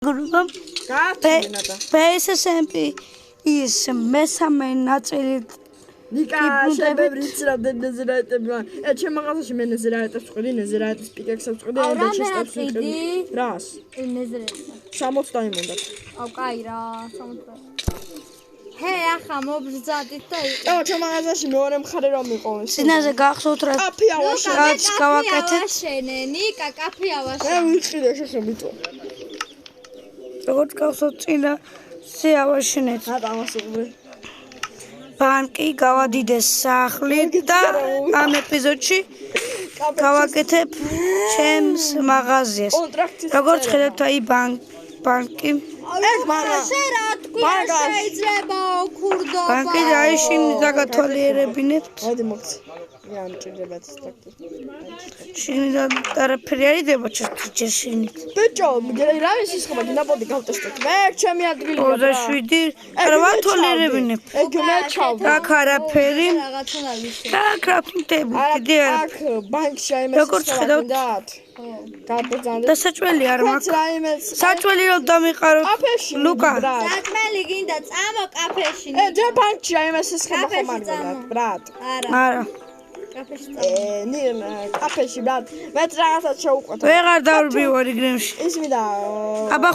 Grupam PSSMP is მესამე ნაწილი ნიკა შებრიც რამდენზე რაიტებია. ჩემ მაღაზიაში მე ნეზერაიტებს ვყიდი, ნეზერაიტის პიკექსებს ვყიდი, ენდეჩესტებს ვყიდი. რას? ნეზერაიტს. 60 დაიმონდა. აუ, კაი რა, 60. ჰე, ახლა მობრძადით და იყო. ჩემ მაღაზიაში მეორე მხარე რომ იყო. სინაზე გახსოვთ რა? კაფე ავაშენე. რაც გავაკეთეთ. ავაშენე, ნიკა, კაფე ავაშენე. მე ვიყიდე შეხებიტო. როგორც გახსოვთ წინა ავაშენეთ. გადავასწრე. ბანკი გავადიდეს სახლით და ამ ეპიზოდში გავაკეთებ ჩემს მაღაზიას. როგორც ხედავთ აი ბანკი ეს მაღაზია. შენ რა თქვი, შეიძლება ქურდობა. ბანკი დაიშინ და გათვალიერებინებთ. მოდი მოგცი. ამ ჭირდებათ სტრაქტი. შინიდან არაფერი არ იდება ჯერ შინით. ბიჭო, რა ის ხება გინაპოდი გავტესტოთ. მე ჩემი ადგილი 27 არა ვათვალიერებინებ. ეგ მე ჩავდი. აქ არაფერი. რაღაც უნდა ვიცი. და კრაფტები დიდი არა. აქ ბანკში აიმეს როგორც ხედავთ გაბრძანდეთ. და საჭველი არ მაქვს. რაიმეს საჭველი რომ დამიყაროთ კაფეში ლუკა. საჭმელი გინდა წამო კაფეში. ჯერ ბანკში აიმეს ხება ხომ არ გინდა, ბრატ. არა. კაფეში. კაფეში ბრატ. მე რაღაცა შევუყვეთ. ვეღარ დავრბივარ იგრემში. ის მინდა აბა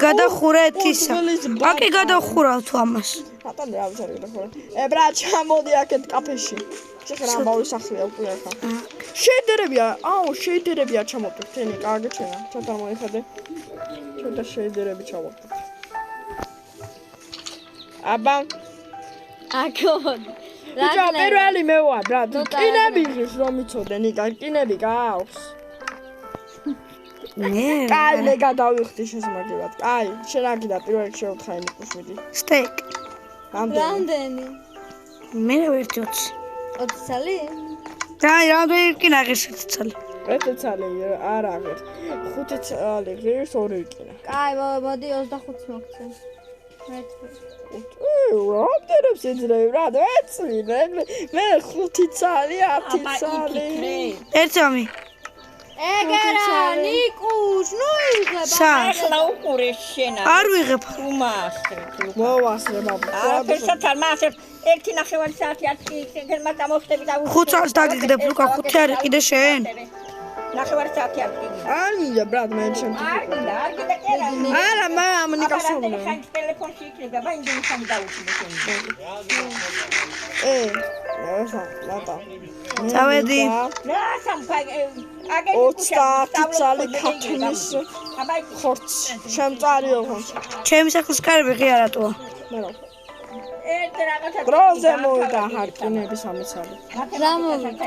გადახურეთ ისა. აკი გადახურავთ ამას. ბატონო რა ვიცი გადახურე. ბრატ, ჩამოდი აქეთ კაფეში. შეხერა ამბავი სახლია უკვე ახლა. შეიდერებია, შეიდერებია ჩამოვტვით, თენი კარგი ჩვენა. ცოტა მოიხადე. ცოტა შეიდერები ჩამოვტვით. აბა, აკო. ბიჭო, პირველი მე ვარ, ბრატ. კინები ღირს რომ იცოდე, ნიკა, კინები გააქვს. კაი, მე გადავიხდი შესმაგებად. კაი, შენ აგიდა პირველ რიგში შევთხარი მიყუშვიდი. სტეიკ. რამდენი? მე 1.20. 20 წელი? და რამდენი რკინა ღირს 1 წელი. 1 წელი არ აღარ. 5 წელი ღირს 2 რკინა. კაი, მოდი 25 მოგცე. რამდენებს ეძრები რა? ეცვი, მე 5 წელი, 10 წელი. ერთამი. ეგერა, ნიკუშ, ნუ იღება. ახლა უყურე შენა. არ ვიღებ. უმასრეთ. მოვასრე ბაბა. ფესათან მასერ 1.5 საათი ათი გერმა გამოხდები და 5 წელს დაგიგდებ ლუკა 5 არის კიდე შენ. 1.5 საათი ათი. არ მინდა ბრატ მე შენ. არ კიდე კერა. არა, მე ამ ნიკასოვნა. ხან ტელეფონში იქნება, ბა ინდონესანი დაუჭირე შენ. ლატა. წავედი. რა სამფაი 30 წელი ქათმის ხორც შემწარიო ხომ. ჩემი სახლის კარები ღიარატოა. მე რა. ერთ რაღაცა პროზე მოვიდა ჰარკინების 3 წელი. რა მოვიდა?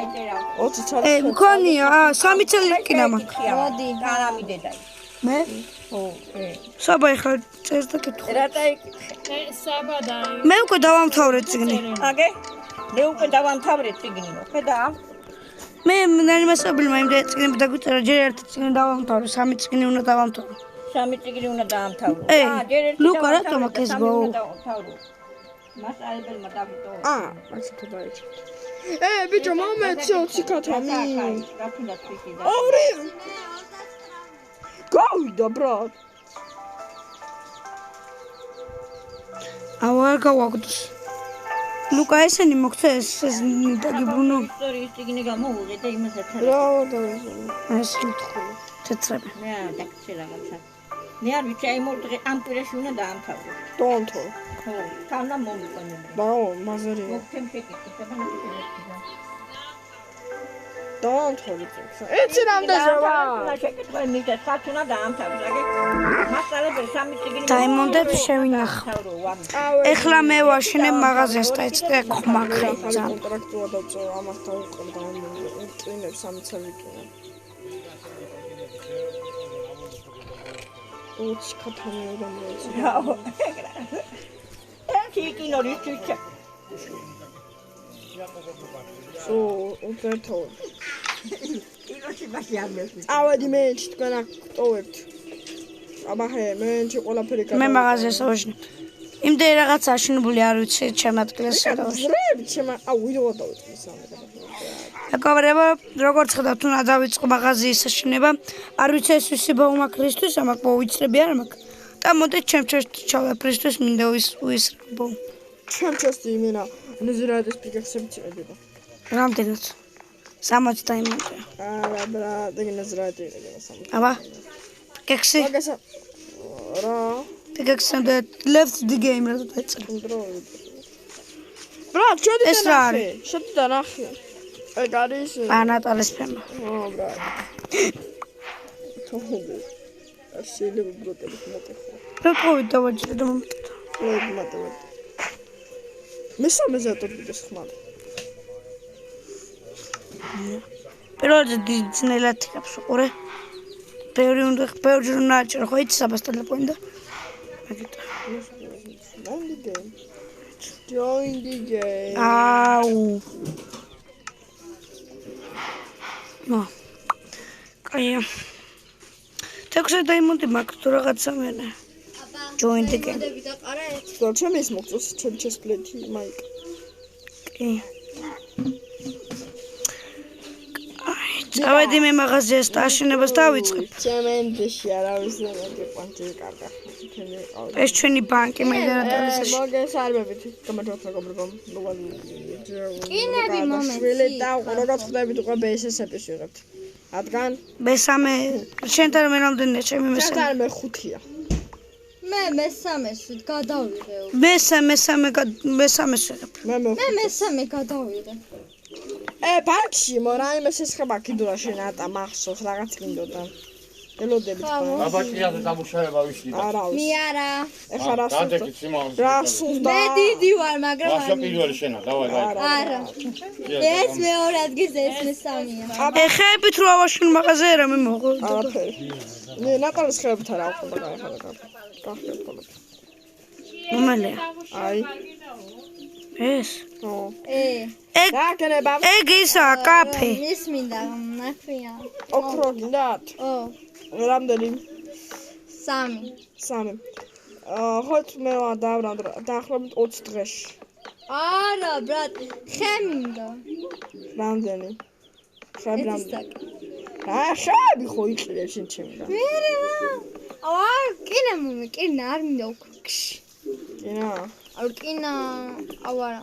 20 წელი. მქონია, 3 წელი რკინა მაქვს. მოდი. განამიდედა. მე? ო, საბა ახლა წერს და კითხო. რატა იქ მე უკვე დავამთავრე წიგნი. აგე? მე უკვე დავამთავრე წიგნიო. ხედა? მე ნანიმასობილმა იმდენ წიგნები დაგვიწერა, ჯერ ერთი წიგნი დავამთავრე, 3 წიგნი უნდა დავამთავრე. 3 წიგნი უნდა დაამთავრო. ჯერ ერთი ლუკა, რატომ აქ ეს გო? მას აებელმა დავიტო. მაშინ დაიჭი. ბიჭო, მომეცი 20 ქათამი. რატომ თქვი და? ორი. გავიდა ბრატ. აუ არ გავაგდოს. ლუკა ესენი მოგცე ეს დაგიბრუნო. ისტორიის წიგნი გამოვიღე და იმასაც რა დავიზო. ეს მითხული. თეთრები. მე არ დაგჭირე რაღაცა. მე არ ვიცი აი მოდღე ამ პირაში უნდა დაამთავრო. დონთო. ხო, თანა მომიყვანე. ბაო, მაზერია. მოგცემ შეკითხე და მომიყვანე. დონთო ვიცი. ეცი რამდენი რა? შეკითხე მითე სათუნა დაამთავრო. აგე მასწავლებელი 3 წიგნი დაიმონდებ შევინახო. ეხლა მე ვაშენებ მაღაზიას და ეცე ხმაქრე. კონტრაქტუა დავწო ამას დავუყრე და წინებს 3 წელი კინა. 20 ქათამი და მოეცი. ერთი კინო რიჩიჩა. სო, უთერთო. კინოში ბაში არ მესმის. წავედი მე თქვენ აქ ტოვებთ. აბა ჰე, მე ყველაფერი მე მაღაზიას ავაშენებ. იმდენ რაღაც აშენებული არ ვიცი ჩემ ადგილას სადავაშენებ. ზრები ჩემ ვიდეო დავიწყე სამე. აკავერება როგორც ხედავთ უნდა დავიწყო მაღაზიის აშენება არ ვიცი ეს ვისი ბაუმაქრისთვის ამაკ მოვიცრები არ მაქვს და მოდი ჩემს ჩავაფრისთვის მინდა უისრებო. ჩემს იმენა ნეზერადის პიკაქსები წედება. რამდენად? 60 დაიმონტია. არა ბრატ, ეგ ნეზერადი ეგ სამ. აბა. კექსი. მაგას რა Pickaxe და left the game რა დაიწყე. ბრატ, შოდი ეს რა არის? შოდი და ნახე. ეგ არის ანატალის ფემა. ბრატ. თოხობი. შეიძლება ბროტები მოტეხო. რა ყოვი დავაჭრე და მომეტყვა. ой, მატებად. მესამე ზატობიდეს ხმარ. პირველად ძნელად იქებს უყურე. ბევრი უნდა აჭრო ხო იცი საბას ტელეფონი და მაგიტო. Join the game. აუ. ნო. კაია. თექვსე დაიმონდი მაგ თუ რაღაცა მერე. Join the game. მოდები დაყარა ერთ. და ჩემი ის მოგწოს ჩემს პლეთი მაიკ. კი. წავედი მე მაღაზიას და აშენებას დავიწყებ. ჩემენდში არავის δεν გიყვანთი კარგა. ჩემი ყავდა. ეს ჩვენი ბანკი მე განათავისე. მოგეს არბებით გამარჯობა გობრებო. კინები მომენტი. ვილე და როგორც ხვდებით უკვე BSS-ების ვიღებთ. რადგან მესამე შენთან მე რამდენია ჩემი მესამე. შენთან მე ხუთია. მე მესამეს გადავიღე. მესამეს ვიღებ. მე მესამე გადავიღე. ბანკში რაიმე შესხება კიდურა შენ ატა მახსოვს რაღაც გინდოდა. ელოდებით ბანკში. აბაკიაზე დამუშავება ვიშლიდა. არა. მე არა. ეხლა რა დადეკით სიმონ. რა სულდა. მე დიდი ვარ, მაგრამ ვაშო პირველი შენა, დავაი. არა. ეს მეორე ადგილს ეს მესამეა. ეხებით რო ავაშენ მაღაზია რა მე მოყვა. არაფერი. მე ნატალის ხეებთან რა ვქონდა გაიხადა. გახდებოდა. მომალია. აი. ეს. ო. ეგ დაგნება. ეგ ისა კაფე. ის მინდა ნახია. ოქრო გინდათ? ო, რამდენი? 3. 3. ხოთ მე დავრანდ დაახლოებით 20 დღეში. არა, ბრატ, ხე მინდა. რამდენი? ხები ეს რამდენი? ხები ხო იყიდე შენ ჩემი რა. მე რა. კინა არ მინდა ოქროქში. კინა. არ კინა, არა.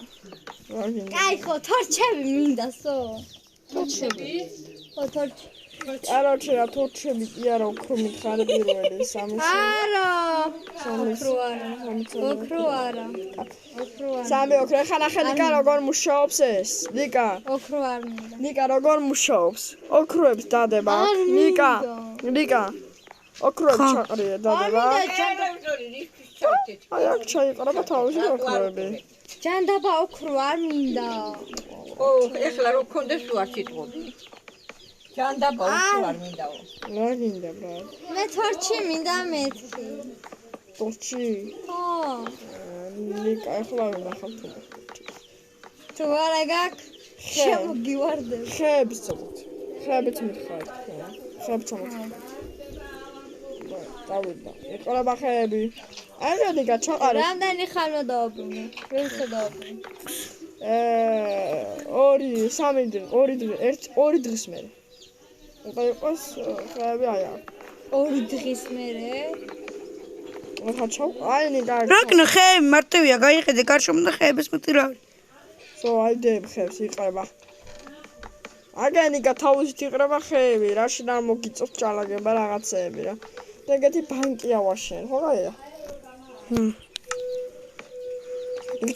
რა გინდა? კაი ხო, თორჩები მინდასო. თორჩები. ხო, თორჩები. კაროჩე რა თორჩები კი არა ოქრო მითხარი პირველი სამის. არა. სამის. ოქრო არა. ოქრო არა. ოქრო არა. სამი ოქრო ხა ნახე ნიკა როგორ მუშაობს ეს? ნიკა. ოქრო არ მინდა. ნიკა როგორ მუშაობს? ოქროებს დადება. არ ნიკა. მინდა. ნიკა. ოქროებს ჩაყრია დადება. აი აქ ჩაიყრება თავისი ოქროები. ჯანდაბა ოქრო არ მინდა. ო, ეხლა რო გქონდეს უარჩიტყობი. ჯანდაბა უფრო არ მინდაო. რა გინდა ბრატ? მე თორჩი მინდა მეთქი. თორჩი. ხო. ნიკა ეხლა ვნახავ თუ. თუ არა გაქვს, შემოგივარდებ. ხეებს წამოთ. ხეებს მითხარით. ხეებს წამოთ. დავიდა. ეყოლება ხეები. აი ნიკა ჩაყარე. რამდენი ხანმა დაუბრუნე? ვერ ხედავდი. 2 დღის მერე. უკვე იყოს ხეები აი აქ. 2 დღის მერე? ახლა ჩავ. აი ნიკა. რაკნა ხეები მარტივია, გაიხედე გარშემო და ხეების მეტი რა არის. სო აი დებ ხეებს იყრება. აგენიკა თავისით იყრება ხეები, რაშინ არ მოგიწევს ჭალაგება რაღაცეები რა. და ეგეთი ბანკია ვაშენ, ხო გაია?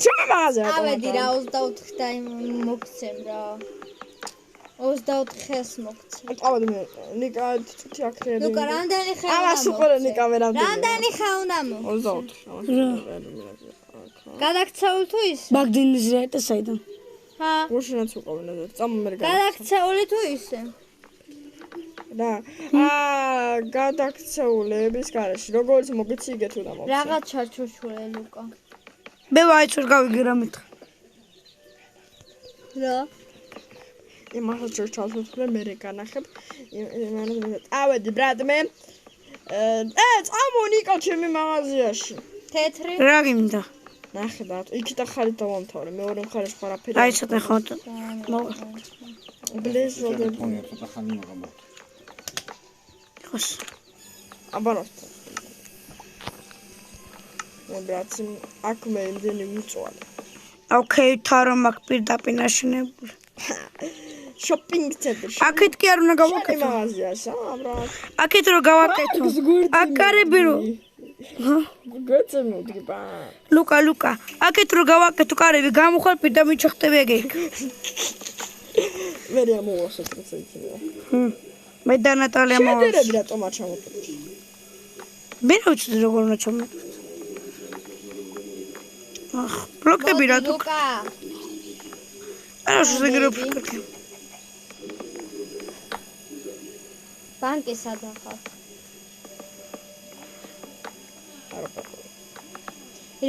ჩემი მაღაზია რა. ავედი რა 24 და მოგცემ რა. 24 ხეს მოგცემ. ავედი მე ნიკა ცოტი აქრეები. ნუკა რამდენი ხე? ამას უყურე ნიკა მე რამდენი. რამდენი ხე უნდა მო? 24. გადაქცეულ თუ ის? მაგდინის რეტა საიდან? ჰა. გუშინაც უყურე და წამ მე გადაქცეული თუ ისე? და გადაქცეულების გარეშე როგორც მოგიცი იგეთ უნდა მოგცე. რაღაც ჩარჩოშულე ლუკა. მე ვაიცურ გავიგე რა მეთქი. რა? იმასაც ჩავსვლა მე განახებ. ავედი ბრატ მე. წამო ნიკა ჩემი მაღაზიაში. თეთრი? რა გინდა? ნახე ბრატ, იქით ახალი დავამთავრე. მეორე მხარეს ხარაფერი. აი ცოტა ხო. მოვა. ბლეს როდები. ცოტა ხანი მაგამ. ხოს. აბანოს. ბრატ, აქ მე იმდენი ვიწვალე. ოკეი, თარო მაგ პირდაპირ ნაშენებული. შოპინგ ცენტრში. აქეთ კი არ უნდა გავაკეთო. მაღაზია, ბრატ. აქეთ რო გავაკეთო. აქ კარები რო. გეცემოდი ბა. ლუკა, აქეთ რო გავაკეთო კარები, გამოხვალ პირდაპირ ჩახტები ეგ. მე რა მოვასწრებ იქნება. მე და ნატალია მოვას. შედერები რატომ არ ჩამოვთვლით? მე რა ვიცი როგორ უნდა ჩამოვთვლით. ბლოკები რა თუ. ლუკა. არა შეგროვებ. ბანკი სადა ხარ?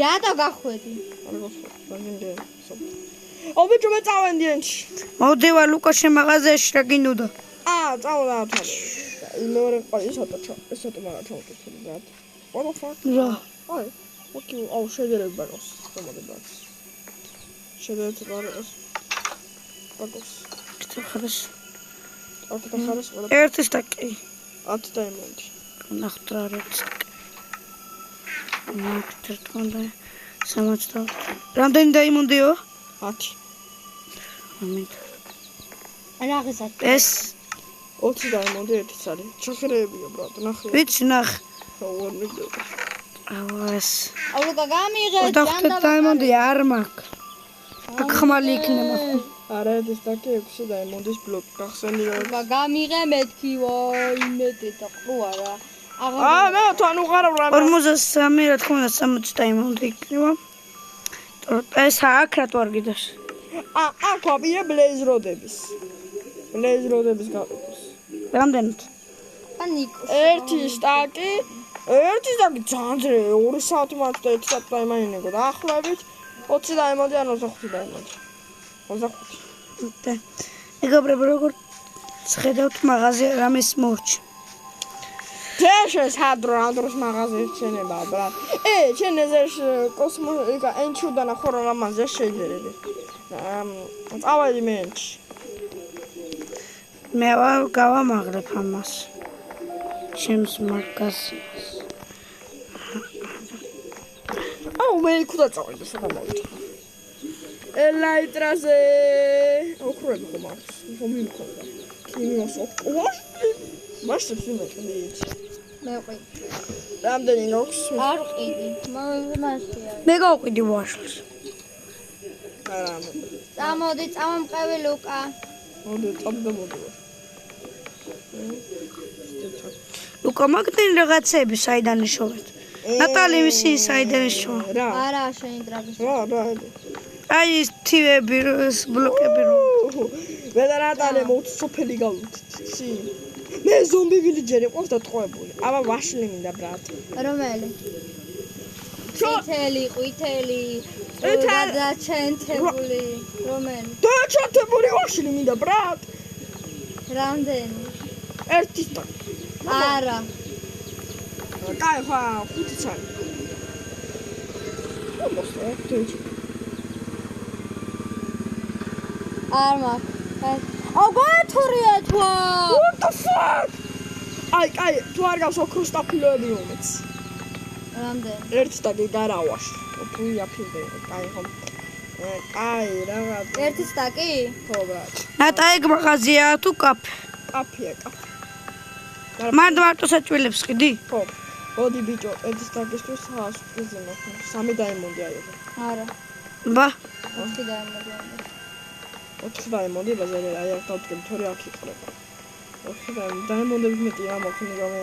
რატო გახვედი? ობიჭო მე წავენდიანში. მოვდევა ლუკა შენ მაღაზიაში რა გინდოდა? წავა თან. მეორე ყოლი ესოთო მაგა ჩავკეთე ბრატ. What the fuck? რა. აი, ოკეი, შედერები ბაროს. მომდე ბრატ. შედერები ბაროს. ბაროს. ხარაში. აკეთა ხარას ყველა. ერთი სტაკი. 10 დაიმონდი. ნახოთ რა არის. ნახეთ თქონდა 60. რამდენი დაიმონდიო? 10. მომენტ. რაღიზად. ეს 20 დაიმონდი ერთი ცალი. ჩახრეებია ბრატ, ნახე. ვიცი ნახ. ვერ მიგდები. ავას. ლუკა გამიღე 25 დაიმონდი არ მაქვს. აქ ხმალი იქნება. არა, ეს დაკე 6 დაიმონდის ბლოკი გახსენდი რა. ლუკა გამიღე მეთქი ვაი მეტი და ყო არა. მე თან უყარავ რა. 43 რა თქმა უნდა 60 დაიმონდი იქნება. ეს აქ რა თუ არ გიდას. აქ ვაპირე ბლეიზროდების. ბლეიზროდების გაყიდოს. რამდენად? პანიკო. ერთი სტაკი ძალიან ძრე 2 საათი მაქვს და 1 საათი დაიმანინებო და ახლობით 20 დაიმონდი ან 25 დაიმონდი. 25. მეგობრებო როგორ ხედავთ მაღაზია რამეს მორჩ. Тешес хадро-андროს მაღაზიაში შენება, ბრატ. შენ ეზერს კოსმოსიკა ენჩუდან ახორა რამანზე შეიძლება. წავედი მენჩ. მე გავამაღლებ ამას. ჩემს მაღაზიას. მე იქუდა წავედი საკამოვით. ელაიტრაზე ოქროები ხომ აქვს? ხომ იმქონდა. ქიმიოს ოქრო. მაშინ სიმეთლით. მე ვყიდი. რამდენი გაქვს? არ ვყიდი. მასია. მე გავყიდი ვაშლს. არა. წამოდი, წამომყევი ლუკა. მოდი, წამოდი. ლუკა მაგდენ რაღაცები საიდან იშოვეთ. ნატალი მისი საიდან იშოვა. რა? არა, შენი ტრაგის. რა. აი ეს თივები ბლოკები რო. მე და ნატალი მოცოფელი გავუთ. მე ზომბი ვილიჯერი ყავს დატყვევებული. აბა ვაშლი მინდა ბრატ. რომელი? ყვითელი, ყვითელი. დაჩენთებული. რომელი? დაჩენთებული ვაშლი მინდა ბრატ. რამდენი? ერთი სტაკი. არა. კაი, ხა, 5 ცალი. არ მაქვს. აგათურია თვა. What the fuck? კაი, თუ არ გავს ოქროს სტაფილოები უმეც. რამდენი? ერთი სტაკი გარავაშ. ოქროა ფილდე, კაი ხომ. კაი, რაღაც. ერთი სტაკი? ხო, ბრატ. ნატაიგ მაღაზია თუ კაფე? კაფეა, კაფე. მარტო საჭვილებს ხიდი? ხო. მოდი ბიჭო, ერთი სტაკისთვის 100 პრიზმო. 3 დაიმონდი აიღე. არა. ბა, 4 დაიმონდი. 4 დაიმონდი ბაზარზე აი აქ დავდგენ თორე აქ იყრება. 4 დაიმონდები მეტია მაქვს ნიგავე.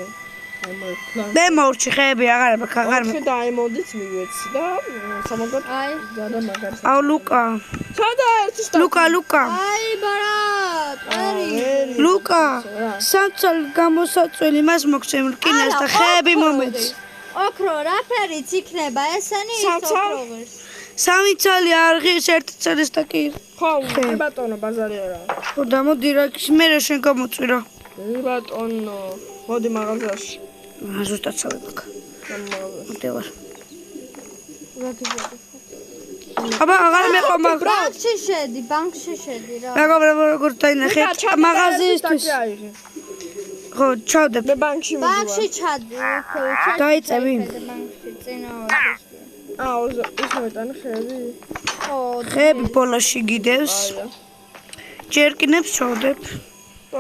მე მორჩი ხეები აღარ მაქვს აღარ. 4 დაიმონდიც მივეცი და სამაგად აი. გადა მაგარი. აუ ლუკა. სადა ერთი სტაკი. ლუკა. აი ბარატ, ერი. ლუკა. სამწალ გამოსაწველი მას მოგცემ რკინას და ხეები მომეც. ოქრო რაფერიც იქნება ესენი ის სამწალ? ოქროღერს. 3 წალი არღის 1 წელი სტაკი. ხო, ბატონო ბაზარი არა. ხო დამოდი რა მე რა შენ გამოწვირა. ბატონო, მოდი მაღაზიაში. ზუსტად ცალე მაგ. მოდევარ. აბა აღარ მეყვა მაგ. ბანკში შედი რა. მეგობრებო როგორ დაინახე მაღაზიისთვის. ხო, ჩავდებ. მე ბანკში მივიდა. ბანკში ჩადი. დაიწევი. ბანკში წინააღმდეგ. ის მეტანი ხეები. ხო, ხეები ბოლოში გიდევს. ჯერ კიდევ შევდებ.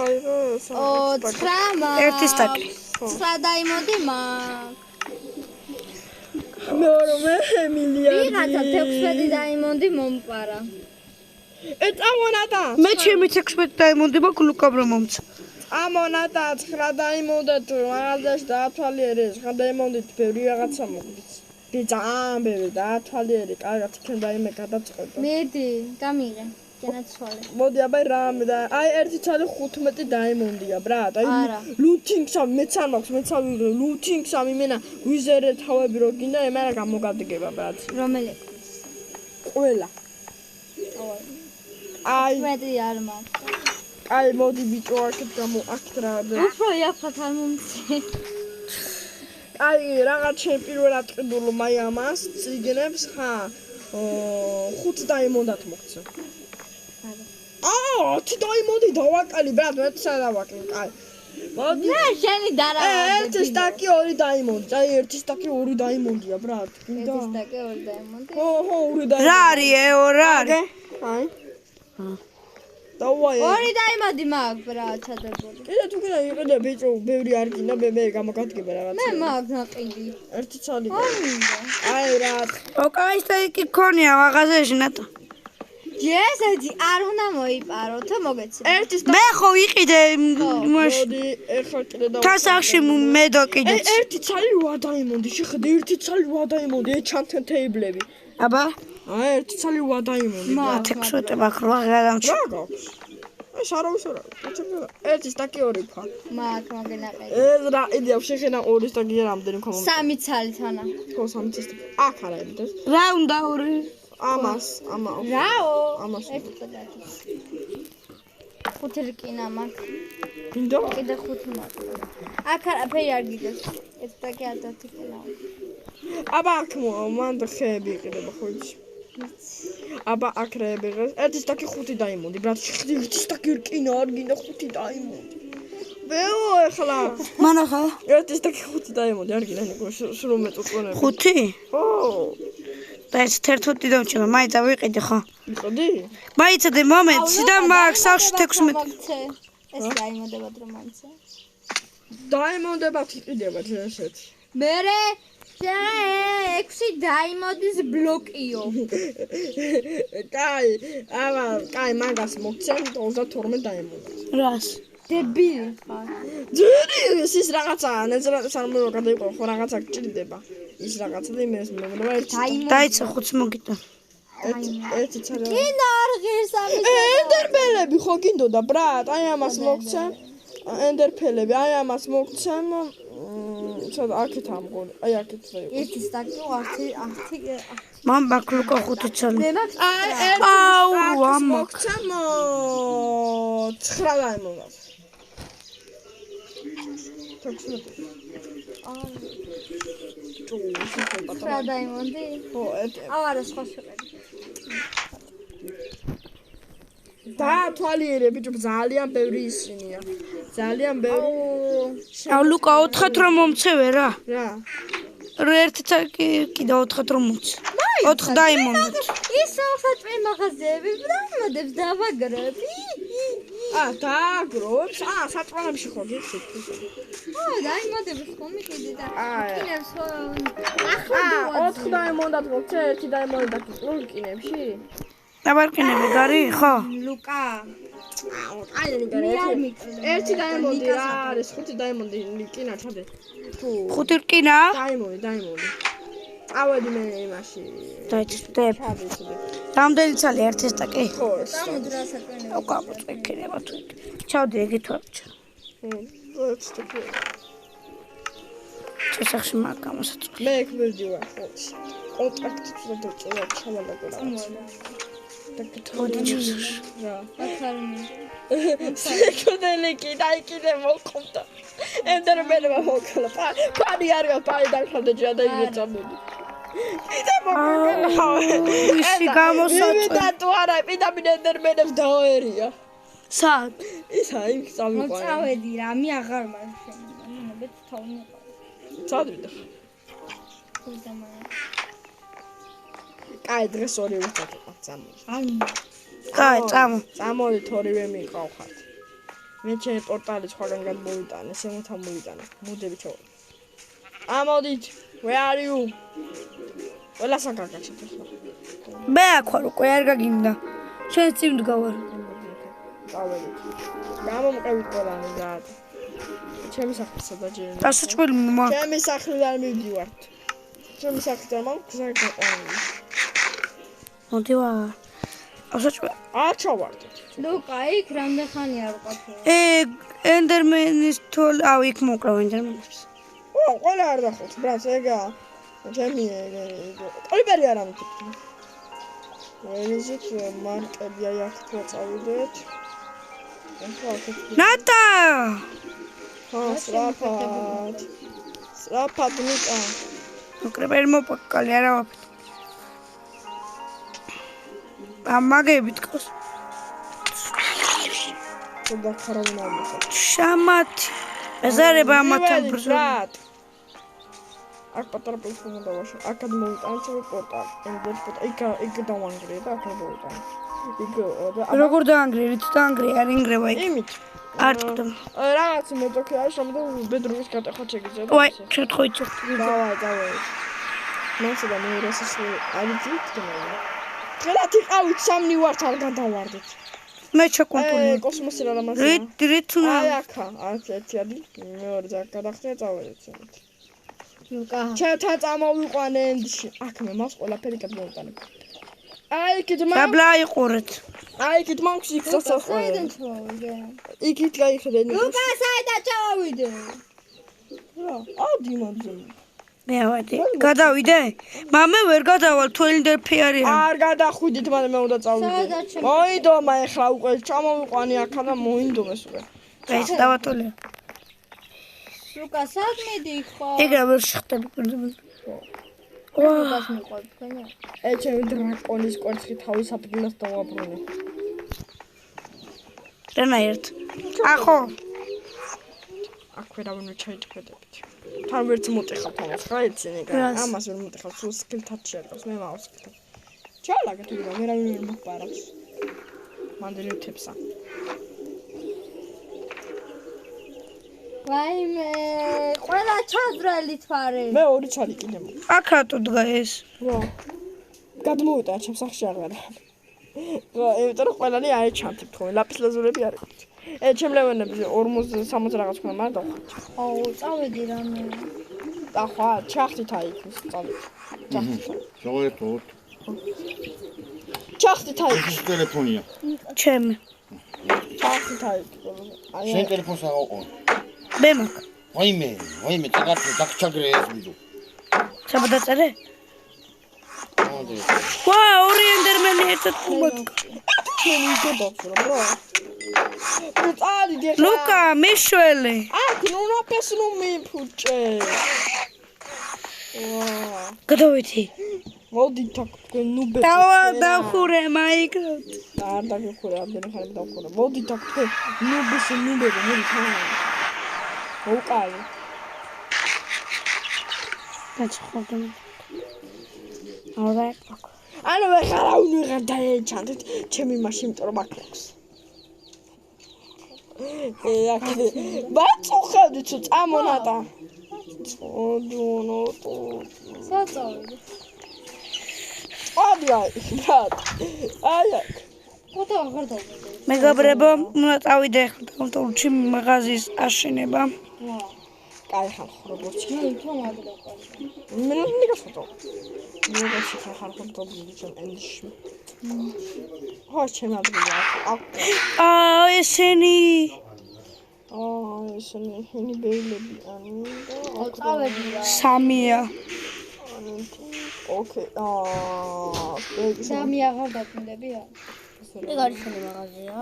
აი რა, 9 ერთი სტაკი. 9 დაიმოდი მაგ. მე მილიარდი. ვიღაცა 16 დაიმონდი მომყარა. წამონატა. მე ჩემი 16 დაიმონდი მაქვს ლუკამ რომ მომცა. წამონატა 9 დაიმონდეთ მაღაზიაში დაათვალიერე. 9 დაიმონდით ბევრი რაღაცა მოგდით. ძალიან ბევრი დაათვალიერე. კარგად იქენ დაიმე გადაწყვეტა. მედი, გამიღე. განაცვალე. მოდი აბა რამე და აი ერთი ცალი 15 დაიმონდია ბრატ. აი არა. ლუთინგსამ მეც არ მაქვს მეც არ ვიღე ლუთინგსამ იმენა ვიზერე თავები რო გინდა ემარა გამოგადგება ბრატ. რომელი? ყველა. აი მეტი არ მაქვს. აი მოდი ბიჭო აქეთ აქეთ რა უფრო იაფად არ მომწე. აი რაღაც ჩემ პირველად ყიდულო მაი ამას წიგნებს ხა 5 დაიმონდათ მოგცა. არა. 10 დაიმონდი დავაკალი ბრატ მეც არ დავაკალი. კაი. მოდი. მე შენი დარა. ერთი სტაკი 2 დაიმონდი. აი ერთი στაკი 2 დაიმონდია ბრატ. გინდა? ერთი სტაკი 2 დაიმონდი. ხო 2 დაიმონდი. რა არის რა არის? აი. დავაი. 2 დაიმონდი მაგ ბრატ ჩადებული. კიდე თუ კიდე იყიდე ბიჭო ბევრი არ გინდა მე გამოგადგება რაღაც. მე მაგ ნაყიდი. ერთი ცალი. მინდა. აი რა. ოკაი სტეიკი ქონია მაღაზიაში ნატო. ჯესეთი არ უნდა მოიპარო თუ მოგეცი. ერთი მე ხო იყიდე იმაში. მოდი ეხლა კიდე და თასახში მე დოკიდე. ერთი ცალი 8 დაიმონდი შეხედე ერთი ცალი 8 დაიმონდი ჩანთენ თეიბლები. აბა აი ერთი ცალი 8 დაიმონდი. 16 მაქვს 8 გადამჭი. რა გაქვს? აი სარავის არა. ერთი სტაკი 2 ფა. მაგ მაგენაყიდი. ეს რა იდეა შეხედა 2 სტაკი რამდენი ხომ? 3 ცალი თანა. ხო 3 წელი. აქ არა იდეა. რა უნდა ორი? ამას. რაო? ამას. ერთი წადაკი. 5 რკინა მაქვს. გინდა? კიდე 5 მაქვს. აქ არაფერი არ გიდეს. ეს სტაკი 10 რკინა. აბა აქ მან ხეები იყიდება ხო იცი? აბა აქ რეები ღეს. ერთი სტაკი 5 დაიმონდი. ბრატ შეხედე ერთი სტაკი რკინა არ გინდა 5 დაიმონდი. ვეო ეხლა. მანახა ერთი სტაკი 5 დაიმონდი არ გინდა ნიკო შრომ მეწუწონები. 5? ხო. და ეს 11 დამჭირა, მაინც ავიყიდე ხო? იყდი? მაიცადე მომენტში და მაქვს სახში 16. ეს დაიმონდება დრომანცე. დაიმონდებათ იყიდება ესეთი. მერე 6 დაიმონდის ბლოკიო. კაი, აბა, კაი, მაგას მოგცემ 32 დაიმონდა. რას? დებილი ხარ. ძვირი ის რაღაცა, ნეცრად სამბლოკ გადაიყო, ხო რაღაცა გჭირდება. ის რაღაცა და იმეს მეგონება ერთი დაიცა 5 მოგიტა. ერთი ცალ. კინო არ ღირს ამის. ენდერპელები ხო გინდოდა ბრატ, აი ამას მოგცემ. ენდერპელები, აი ამას მოგცემ. ცოტა აქეთ ამღონი, აი აქეთ დაიყო. ერთი სტაკი 10 მან ბაკლუკა 5 ცალი. მე მაქვს აი აუ, ერთი ამა. მოგცემ 9 დაიმონდა. 16. რა დაიმონდი? ხო, ერთი. არა სხვა შეყები. და თვალიერე ბიჭო ძალიან ბევრი ისინია. ძალიან ბევრი. აუ ლუკა 4 რომ მომცევე რა. რა. ერთი წაკი კიდე 4 რომ მომცე. 4 დაიმონდეთ. ის საერთოდ მაღაზიები დაიმოდებს დავაგრებ. დააგრობს? საწვავებში ხო გიხსით? ხო, დაიმოდებს ხომ კიდე და კინებს ახლა 4 დაიმონდათ მოგცე, 1 დაიმონდა კინებში? დაბარკინები გარი ხო? ლუკა. აი ნიგარი. 1 დაიმონდი რა არის? 5 დაიმონდი კინა ჩადე. თუ 5 რკინა? დაიმონდი. წავედი მე იმაში. დაიწყდებ. ჩადე. რამდენი ცალი ერთი სტაკი? ხო, დამოდრასაკენე. ოკაპოთ ეკნება თუ. ჩავდი ეგეთ ვარჩა. სტაკი. შესახში მაგ გამოსაწყვეტ. მე ეგ ვერდივარ ხო. კონტრაქტს დავწერა ჩავალაგო. მოდი ჩასახში. რა. აკარმი. სეკუნდელი კიდე მოკომდა. ენდერმენმა მოკლა. პარი არ გაფარი დახალდა ჯადაიგე წამოდი. კიდე მოკლა. ისი გამოსაწყვეტ. და თუ არა პიდამინ ენდერმენებს დაერია. სად? ისა იმ წავიყვანე. მოწავედი რა, მე აღარ მარშენ. მე თავი წავიდა. კაი, დღეს ორივე წავყავთ წამოდი. კაი, წამო. წამოდით ორივე მიყავხართ. მე ჩემი პორტალი სხვაგან გადმოვიტანე, შემოთა მოვიტანე. მოდები ჩავ. ამოდით. Where are you? ყველა საკაკაშეთ ახლა. მე აქ ვარ უკვე არ გაგინდა. შენ წინ მდგავარ. წავედით. გამომყევით ყველანი ზად. ჩემი სახლისა და ჯერ. დასაჭმელი მომა. ჩემი სახლიდან მივდივართ. ჩემი სახლიდან მოგზაი გაყვანილი. მოდი ვარ. დასაჭმელი. არ ჩავარდით. ლუკა, იქ რამდენი ხანი არ ყოფილა? ენდერმენის თოլ, აუ იქ მოკრავ ენდერმენს. ყველა არ დახოთ, ბრაც, ეგა. ჩემი ტოლიბერი არ ამტკი. ვერიზით მარკები აი აქ წავიდეთ. ნატა! სრაფად. სრაფად ნიკა. უკრებელი მოპაკალი არა ვაფეთ. ამაგები თქოს. და ხარავნა ამბობ. შამათი. ეზარება ამათან ბრზად. აქ პატარა პლატფორმა დავაშო. აქად მოვიტანე ჩემი პორტალი. იქ დავანგრიე და აქ მოვიტანე. როგორ დაანგრიეთ? დაანგრიე არ ინგრევა იქ. იმით. არ თქო. რაღაც მეტოქი არის, რომ ბედრუვის გადახვა შეგიძლია. ვაი, შეთხოვით შეხტი. დავაი. მასე და მე რასის არიცით თქმა. ხელათ იყავით სამნი ვართ არ გადავარდით. მე ჩაკონტული. კოსმოსი რა მასა. რით უნდა? აი აქა, აქ ერთი ადი, მეორე ძა გადახდე წავედით. ლუკა. ჩათა წამოვიყვანე ენდში. აქ მე მას ყველაფერი გადმოვიტანე. აი იქით მაგ. დაბლა იყურეთ. აი იქით მაგს იქცაც საიდან ჩავავიდე? იქით გაიხედე. ლუკა, საიდან ჩავავიდე? რა? ადი მაგზე. მე ავედი. გადავიდე? მამე ვერ გადავალ, თველინდერფი არიან. არ გადახვიდით, მაგრამ მე უნდა წავიდე. მოიდომა ეხლა უკვე ჩამოვიყვანი აქა და მოინდომეს უკვე. ეს დავატოლე. ლუკა, სად მიდი ხო? ეგრე ვერ შეხტები. ლუკას მიყვართ თქვენი? ჩემი დრაკონის კვერცხი თავის ადგილას დავაბრუნე. რანაირად? ახო. აქ ვერავინ ჩაიჭრედებით. თან ვერც მოტეხავთ ამას, რა ეცინე გა. ამას ვერ მოტეხავთ, სულ სკილთად შეერგავს, მე მავსკილ. ჩალაგეთ უბრალოდ, ვერავინ ვერ მოპარავს. მანდელი თებსა. ვაიმე, ყველა ჩაძრალი თვარე. მე ორი ჩალი კიდე მო. აქ რატო დგა ეს? რა. გადმოვიტანე ჩემს სახში არ ვარ. რა, იმიტომ რომ ყველანი აი ჩანთებთ ხოლმე, ლაპის ლაზურები არ აქვს. ჩემლევენები 40-60 რაღაც ხმა მაგრამ დავხატ. აუ, წავედი რამე. ახლა ჩახტით აი ის წავედი. ჩახტით. შევერთოთ. ჩახტით აი. ეს ტელეფონია. ჩემი. ჩახტით აი. შენ ტელეფონს აღაყო. მე მაგ. ვაიმე, დაგჩაგრე ეს ვიდეო. საბადაწერე? მოდი. ვა, ორი ენდერმენი ერთად მომაკ. შენ იგებავსო რა, ბრო. ლუკა, მიშველი. აქ ნუნაფეს ნუ მიფუჭე. ვა. გადავედი. მოდით აქ თქვენ ნუბე. დავხურე მაიკროფონს. არ დაგიხურე, ამდენი ხანი დავხურე. მოდით აქ თქვენ ნუბეს ნუბები, მოდით. მოვყავი. დაწყობდი. არა. ანუ მე ხარავინ ვიღარ დაეჩანდეთ ჩემი მაშინ, იმიტომ რომ აქ აქვს. ბაწუხავდი თუ წამონატა. წოდონოტო. საწავედი. ადი აი, ბრატ. აი აქ. ხოთა აღარ დავიწყე. მეგობრებო, უნდა წავიდე ახლა თუმჩი მაღაზიის აშენება. ვა. კაი ხარ რობოტი. მე თვითონ ადრე ვყავს. მე ნიგას ფოტო. მე გასი ხარ ფოტო ბიჭო ენდში. ხო ჩემ ადგილზე აქ. ესენი. ესენი ბეილები ანუ წავედი რა. სამია. ოკეი. სამი აღარ დაგუნდებია? ეგ არის შენი მაღაზია?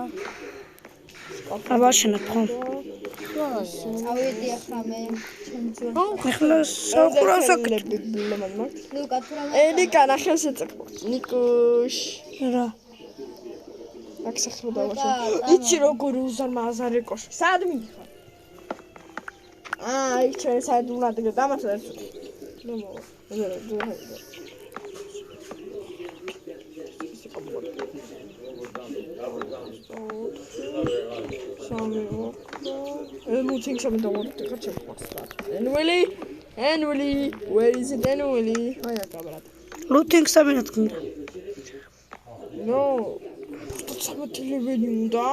აბაშენა ხო? წავედი ახლა მე ჩემ ძველ. ახლა საუბრავს აქ. ლუკა, თუ რა ელიკა ნახეს ეწეყო. ნიკუშ. რა. აქ სახრო დავაშო. იცი როგორ უზარმა აზარეკოშ. სად მიდიხარ? აი, ჩვენ სად უნდა დამასვენ. ლუთინგსები დავუდგა ჩემს. Annually, where is it annually? აი აქ გაბრატ. ლუთინგსები რა თქმა უნდა. No. სამეთილებელი უნდა.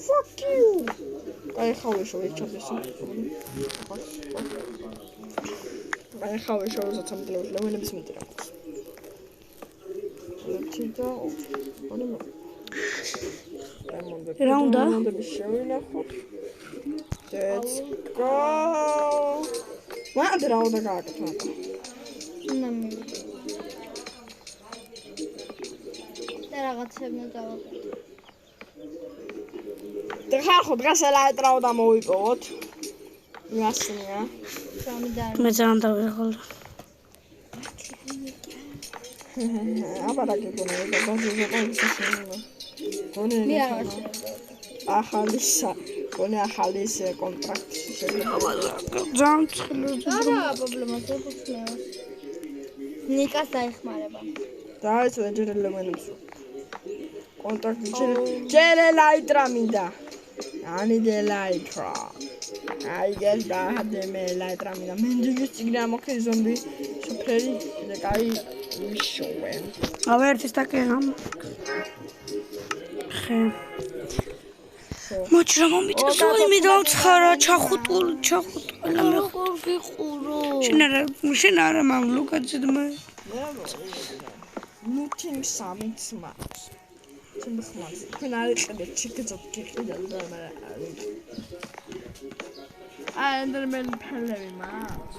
Fuck you. აი ხავე შოუ ეჩადესი. აი ხავე შოუ სამეთილებელი ლევენების მეტირა. ჩიტა. რა უნდა? Let's go. What რა უნდა გააკეთო? და რაღაცებმა დავაკეთე. და ხარხო დღეს ელაეტრაო და მოვიპოვოთ. იასნია. მე ძალიან დავიღალ. აბა რა გეკონა და ბაზზე ყავიშა. მე არ ვარ. ახალისა, კონე ახალის კონტრაქტი შეიძლება. ძალიან ცხელი. არა, პრობლემას არ გვქნევს. ნიკას დაეხმარება. დაეცვა ჯერელემენებს. კონტრაქტი ჯერელაიტრა მინდა. ანი დელაიტრა. აი გეს დაადემე ლაიტრა მინდა. მენდიგის ციგნი ამოხი ზომბი სოფერი და კაი მიშოვე. ავე ერთის დაკერამ. ხე მოჭრა მომიწევს ვინმე დავცხარა ჩახუტული და მე ხარ ვიყურო შენ არა მამ ლუკაძე და მე ლუთინგ სამიც მაქვს შემხმას თქვენ არ იყიდე ჩიკეცოთ გიყიდა და მე აი ენდერმენ ფელები მაქვს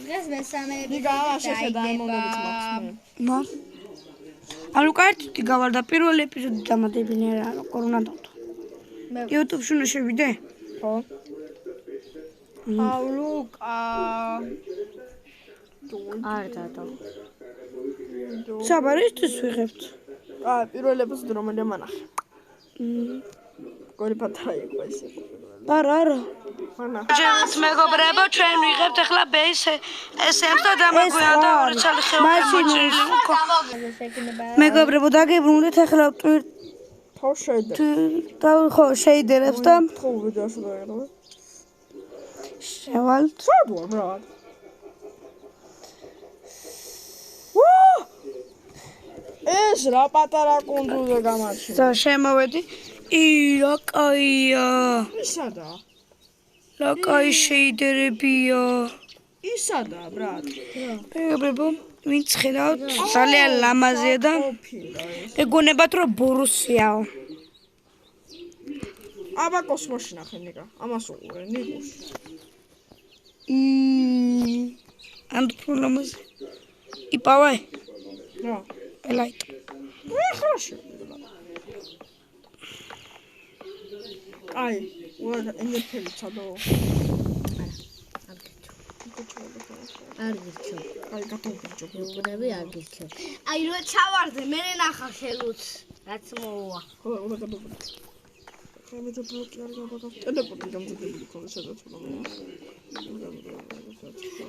დღეს მესამე იგაა შეხედა მომენტს მაქვს მა ანუ კარტი გავალ და პირველ ეპიზოდი დამატებინე რა კორონა დავთ YouTube-ში უნდა შევიდე? ხო. აუ ლუკა. არ დადო. საბარისტის ვიღებთ. პირველ ეპიზოდში რომელი მანახე. გორი პატარა იყო ესე. არა. მანა. ჩემს მეგობრებო, ჩვენ ვიღებთ ახლა ბეის SM-ს და დამაგვიანდა ორი ცალი ხეობა. მეგობრებო, დაგიბრუნდით ახლა ხო შეიძლება. ხო შეიდერებს და ხო ვიდეოში დაიღო. შევალთ. სადღა ბრატ. ეს რა პატარა კუნძულზე გამარჩინა. და შემოვედი. რა კაია. ისადა. რა კაი შეიდერებია. ისადა ბრატ. მეგობრებო, ვინც ხედავთ, ძალიან ლამაზია და ეგონებათ რომ ბორუსიაო. აბა კოსმოსში ნახე ნიკა, ამას უყურე ნიკოს. ანდ პრობლემას. იპავე? რა? ელაით. хорошо. აი, უადა ენერგიები ჩადო. არ გიჩვენ. აი, გატოვიჭო. უბრები არ გიჩვენ. აი რო ჩავარდე, მე ნახა ხელუც, რაც მოუვა. ხო, უნდა გადავიდე. მე და ბლოკი არ გავაგავ. ტელეპორტი გამზადებული ქონდა სადაც უნდა.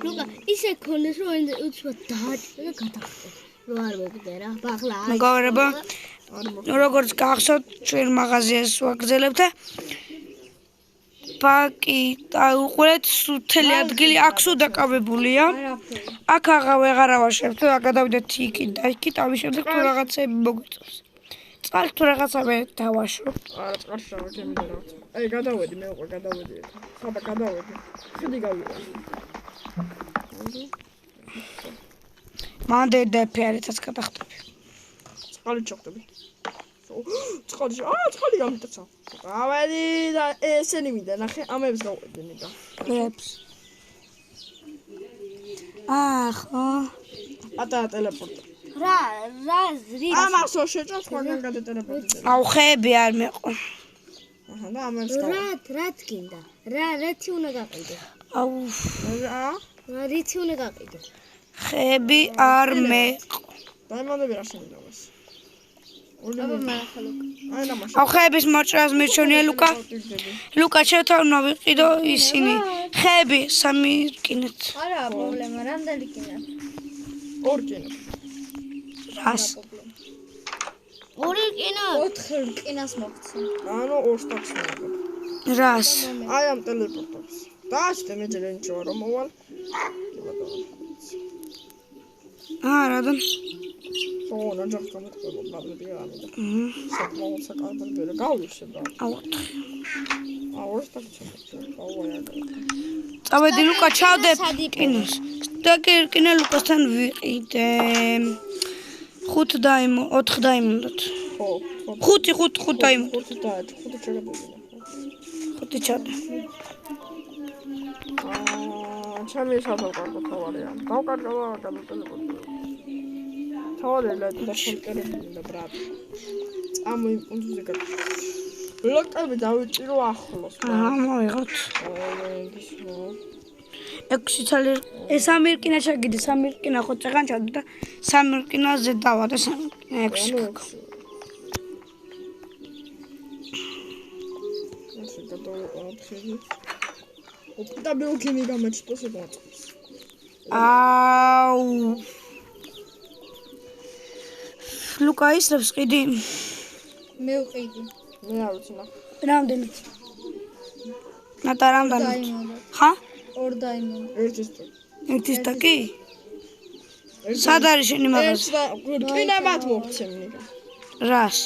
ლუკა, ისე ქონდეს რომ უცბად დააჭრა და გადახტე. რო არ მოგდე რა. ბახლა. მეგობრებო, როგორც გახსოვთ, ჩვენ მაღაზიას ვაგრძელებთ და პაკი დაუყურეთ სუთელი ადგილი აქ უდაკავებულია. აქ აღარ ავაშევთ, აქ გადავიდეთ იქით და იქით ამის შემდეგ თუ რაღაცები მოგვიწევს. წყალს თუ რაღაცა მე დავაშრობ. არა, წყალს რა გემდა რა. აი, გადავედი, მე უკვე გადავედი. ხაბა გადავედი. ხედი გავიყო. მანდ დაფიარეთაც გადახტები. წყალი ჩოხტები. წყალი გამიტაცა. გავედი და ესენი მინდა ნახე, ამებს გავყვები ნიკა. ებს. ხო. პატარა ტელეპორტი. რა ზრი. ამას შეჭო სხვაგან გადატელეპორტი. აუ ხეები არ მეყო. აჰა და ამებს რა თქინდა? რეთი უნდა გაყიდო? აუ რითი უნდა გაყიდო? ხეები არ მეყო. დაიმონდები რა შემიძლია. აბა მახალუკა. აი ნამაშ. აუ ხეების მოჭრას მირჩენია ლუკა. ლუკა შეთავნა ვიყიდო ისინი. ხეები სამი რკინეთ. არა პრობლემა, რამდენი რკინა? ორი რკინა. რას? ორი რკინა? 4 რკინას მოგცემ. ანუ 2 სტაკს მოგებ. რას? აი ამ ტელეპორტებს. დააჭდე მე ჯერ ენჩოა რომ მოვალ. რა და? ო, ნაჯახტა მოყვა პრობლემები ამიდა. საკმაოდ საკარბონებია. გავიხსენ რა. აუთ. აუს დაგჭირდა. წავედი ლუკა ჩავდე კინოს. დაკერკინე ლუკასთან ვიყიდე. 5 დაიმონდ, 4 დაიმონდოთ. ხო. 5 დაიმონდოთ. 5 დააჭ, 5 ჩაგებინა. 5 ჩადე. ჩემი სადავკარგო თავარია. დავკარგა ტელეპორტი. თავარია და შემკერებინა ბრატ. წამოიმუნძზე გაკ. ბლოკები დავიჭირო ახლოს. მოვიღოთ. გისმო. 6 ცალი ეს ამერკინა ჩაგიდე, ამერკინა ხო წაღან ჩადო და ამერკინაზე დავა და 6. და ბიოქიმი გამაჩნდა შეგაწევს. აუ. ლუკა ისრებს ყიდი. მე ვყიდი. მე არ ვიცი ნა. რამდენიც? ნატა რამდენიც? დაიმონდა. ხა? 2 დაიმონდა. ერთის თუ. ერთის ტაკი? სად არის შენი მაღაზია? კინა მათ მოგცემნი. რას?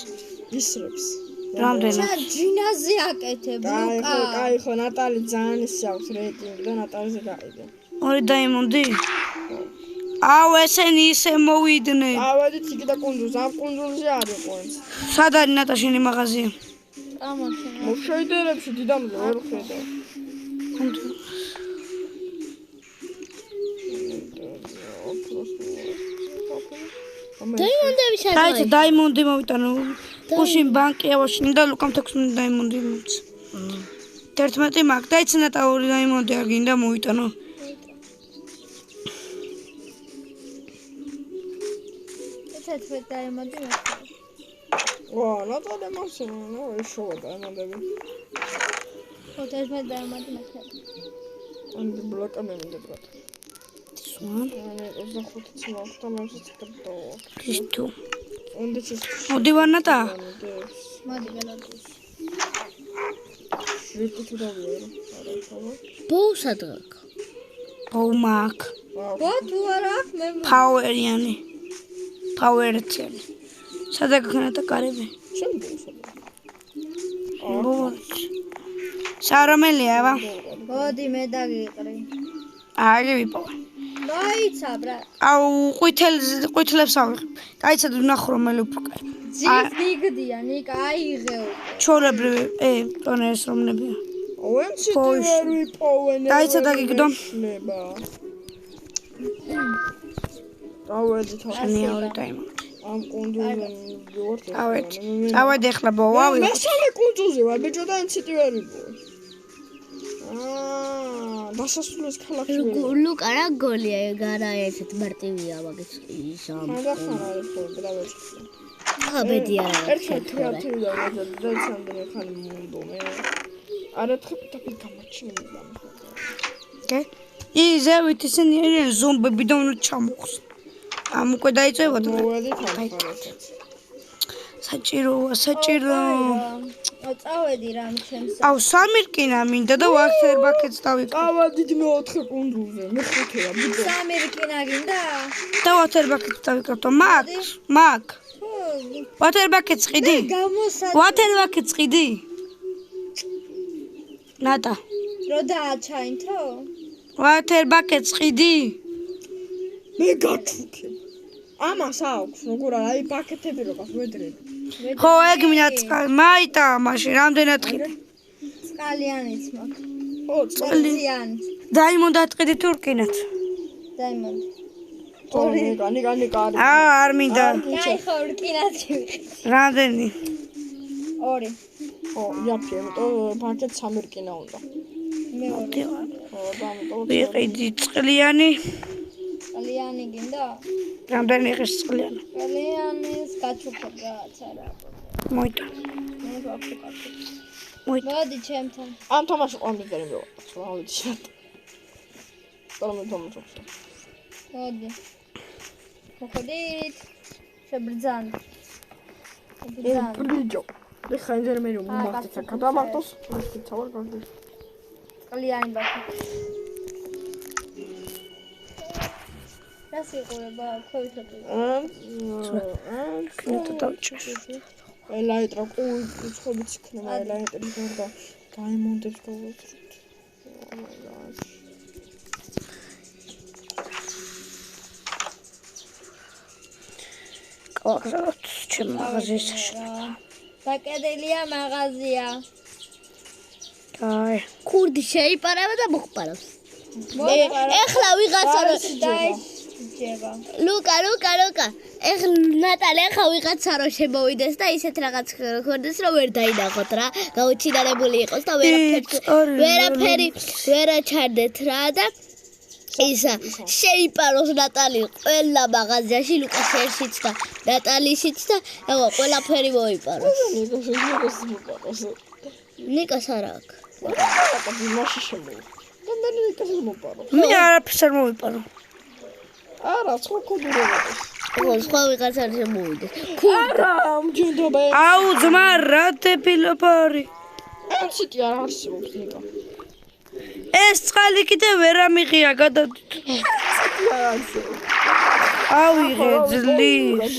ისრებს. რამდენად? ჯინაზე აკეთებ, ლუკა. კაი ხო, ნატალი ძალიან ისე აქვს რეიტინგი და ნატალიზე გაყიდე. 2 დაიმონდი? აუ ესენი ისე მოვიდნენ. ავედით იქ და კუნძულზე, ამ კუნძულზე არის ყოენს. სად არის ნატა შენი მაღაზია? ამაში. მოშეიდერებში დიდამდე ვერ ხედავ. დაიმონდები დაიცა დაიმონდი მოვიტანო. გუშინ ბანკი ავაშინე და ლუკამ 16 დაიმონდი მოც. 11 მაგ დაიცა ნატა 2 დაიმონდი აგინდა მოვიტანო. თეთრ დაიმონდი მე. ვა, ნატალე მასინა, ეშოვა დაიმონდები. ხო, თეთრ დაიმონდი მე. ანდი ბლოკა მე მინდა ბრატ. სვან. ანუ 25 წმა ხდა მომსწრებდო. ქრისტუ. უნდა ჩის. მოდი ვარ ნატა. მოდი გელოდის. ვიკი თუ დავიარო. არა, ხო? ბოუსადღაკ. ბოუმაკ. ხო, თუ არა, მე პაუერიანი. პაუერცელი. სადა გქონდა კარები? ჩემ ბოუსადღაკ. ბოუც. სარამელია ვა? მოდი მე დაგიყრი. აი ვიპოვე. დაიცა ბრა. აუ ყვითლებს ავიღებ. დაიცა ნახრომელი უფრო კარი. ძის იგდია, ნიკა აიღეო. ჩოლებრივი, ტონერს რომლებია. ოენცი ვერ ვიპოვენ. დაიცა დაგიგდო. ნება. დავედი თან. შენი 2 დაიმონდი. ამ კუნძულზე ვარ. წავედი ახლა ბოვა ვიყო. მესამე კუნძულზე ვარ, ბიჭო და ენციტი ვერ ვიპოვე. დასასრულის ქალაქში ვერ. ლუკა რა გოლია გარაერთეთ მარტივია მაგის ისამ. მაგახან არის ხო ბრავეჭი. ხაბედი არა. ერთხელ თეატრი და დაიცამდე ხანი მომდომე. არა თხები გამაჩინე და. კე? იზევით ისინი არიან ზომბები და უნდა ჩამოხს. ამ უკვე დაიწევოთ. მოვედი თან. საჭირო. წავედი რამ ჩემს. აუ სამირკინა მინდა და ვაქცერ ბაკეტს დავიკავე. წავედით მე-4 კუნძულზე, მე-5-ია, ბიჭო. სამერიკინა გინდა? და ვაქცერ ბაკეტს დავიკავე. მაგ. ვაქცერ ბაკეტს ყიდი? ვაქცერ ბაკეტს ყიდი? ნატა. რო დააჩაინთო? ვაქცერ ბაკეტს ყიდი? მე გაჩუქე. ამას აქვს, როგორ არა, აი პაკეტები როგორ ვედრები. ხო, ეგ მინდა წყალი. მაიტა მაშინ რამდენად ყიდე? წყალიანიც მაქვს. ხო, წყალიანიც. დაიმონდა atqidi თურკინათ. დაიმონდა. ნიკა. არ მინდა. აი ხო, რკინაც ვიყიდე. რამდენი? 2. ხო, იაფი, იმიტომ პაკეტ 3 რკინა უნდა. მე 2. ხო, და ამიტომ ვიყიდი წყლიანი. წყალიანი გინდა? რამდენი ღირს წყლიანი? წყალიანის გაჩუქებ რაც არა. მოიტა. მე ვაფიქრე. მოიტა. მოდი ჩემთან. ამ თამაში ყამბერი მე ვარ. ვაუდი შეთ. თამაშობ. მოდი. მოხდით. შებრძან. ბიჭო. ეხა ინჟინერი მომახდეთ გადამახტოს ის ცალ გაგდი ყლიანი ბაქი. რას იყურება ქვევითები? კინოთა დავჭერს. ელაიტრა ყუი ცხობიც იქნება ელაიტრის გარდა დაიმონდებს გავუწროთ. კოღროთ ჩემ მაღაზიაში. დაკედელია მაღაზია. აი, ქურდი შეიპარება და მოხპარავს. ეხლა ვიღაცა დაიჯება. ლუკა. ეხლა ნატალია ხა ვიღაცა რო შემოვიდეს და ისეთ რაღაც ხორდეს რომ ვერ დაინახოთ რა. გაუჩინარებული იყოს და ვერაფერი ვერ აჩარდეთ რა და ისა შეიპაროს ნატალი ყველა მაღაზიაში ლუკას ერთშიც და ნატალიშიც და ეხლა ყველაფერი მოიპაროს. ნიკას არა აქვს. მაშინ შემოვიდა. და მე ნიკას მოპარო. მე არაფერს არ მოვიპარო. არა, ხო კუდურებს. სხვა ვიღაცა შემოვიდეს. არა, მჯდობა. აუ, ძმა, რა დებილობარი. ციტი არ არსებობს ნიკა. ეს წყალი კიდე ვერ ამიღია გადადით. არ არსებობს. ავიღე ძლივს.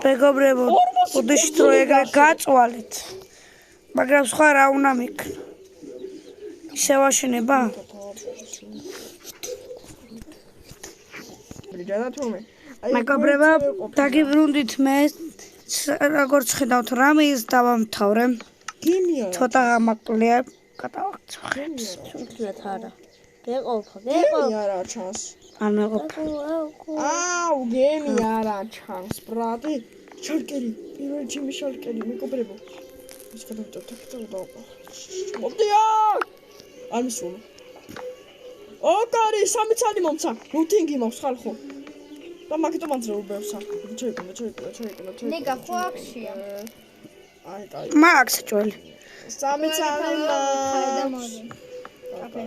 მეგობრებო, უდიშით რო ეგრე გაწვალეთ. მაგრამ სხვა რა უნდა მიქნა? შევაშენება? მეგობრებო, დაგიბრუნდით მე როგორც ხედავთ რამე ის დავამთავრე. გემია. ცოტა გამაკლია გადავაქცევ. თუნდაც არა. გეყოფა. გემი არა ჩანს. არ მეყოფა. აუ, გემი არა ჩანს, ბრატი. შალკერი, პირველ ჩემი შალკერი, მეგობრებო. ის გადავწევ. მოდია! არ მისულა. ოკარი, სამი ცალი მომცა. რუთინგი მაქვს ხალხო. და მაგიტო მაძრეულ ბევრსა. ჩაიკუნა. ნიკა ხო აქშია? აი, კაი. მაქვს ჭველი. სამი ცალი და მაქვს. მოდი.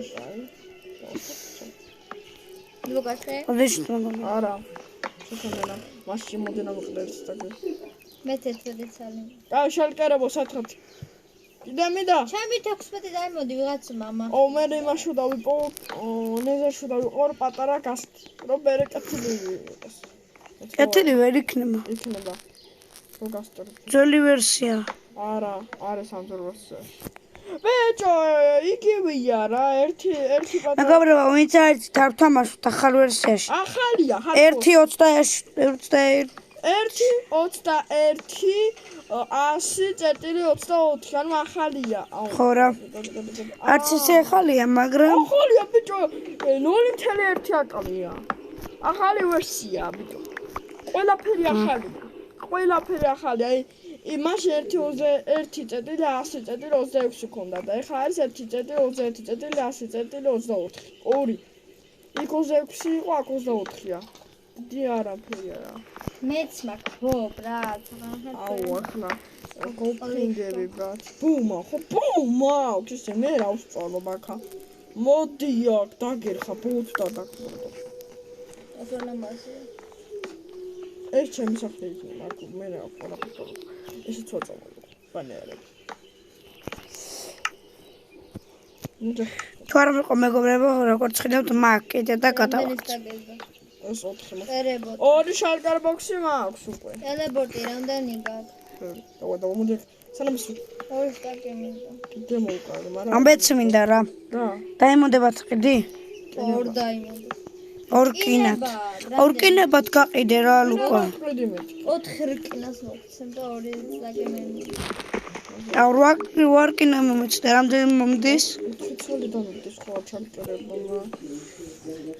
ლუკასე? უდიშით მეგობრებო. არა. შეხამენა. მაშინ მომდენა მოყდებს და მე 11 წელი. კაი, შალკერებო, სათხოთ. კიდე მინდა? ჩემი 16 დაიმოდი ვიღაც მამა. მე იმაში დავიპო, ნეზერში დავიყო პატარა გასტი. რომ მერე კეთილი იყოს. კეთილი ვერ იქნება. იქნება. რო გასტრი. ძველი ვერსია. არა, არა სამძრო ვერსია. ბეჭო, იგივეა რა, ერთი პატარა. მეგობრებო, ვინც არის დავთამაშოთ ახალ ვერსიაში. ახალია, 1.21 1.100.24 ანუ ახალია. ხო რა. არც ისე ახალია, მაგრამ ახალია ბიჭო, 0.1 აკალია. ახალი ვერსია ბიჭო. ყველაფერი ახალია. ყველაფერი ახალია. აი იმაში 1.1.100.26 ქონდა და ეხლა არის 1.21.100.124. ორი. იქ 26 იყო, აქ 24-ია. დი არაფერია რა. მეც მაქვს ხო ბრატ. აუ ახლა გოფრინდები ბრატ. ბუმა, ხო ბუმა. ისე მე რა ვსწავლო ბაქა. მოდი აქ დაგერხა ბუთ და დაგხურდა. აზოლამაზე. ეს ჩემი სახელი იქნება, აქ მე რა ვყოლაფერი. ესე ცოტა ბანერები. თუ არ მეყო მეგობრებო, როგორც ხედავთ, მაგ კიდე და გადავაქცევ. ეს 4 მაქვს. ტერებოდი. ორი შალკარ ბოქსი მაქვს უკვე. ტელეპორტი რამდენი გაქვს? და მოდი სანამ ის ორი სტაკი მინდა. კიდე მოვყავი, მაგრამ ამბეც მინდა რა. რა. დაიმონდებათ ყიდი? ორ დაიმოდი. ორ კინათ. ორ კინებად გაყიდე რა ლუკა. ხედი მეტი. 4 რკინას მოგცემ და ორი სტაკი მინდა. აუ რვა კინა მომეცდა, რამდენი მომდის? ცოლი დამოდის ხო ჩალკერებმა.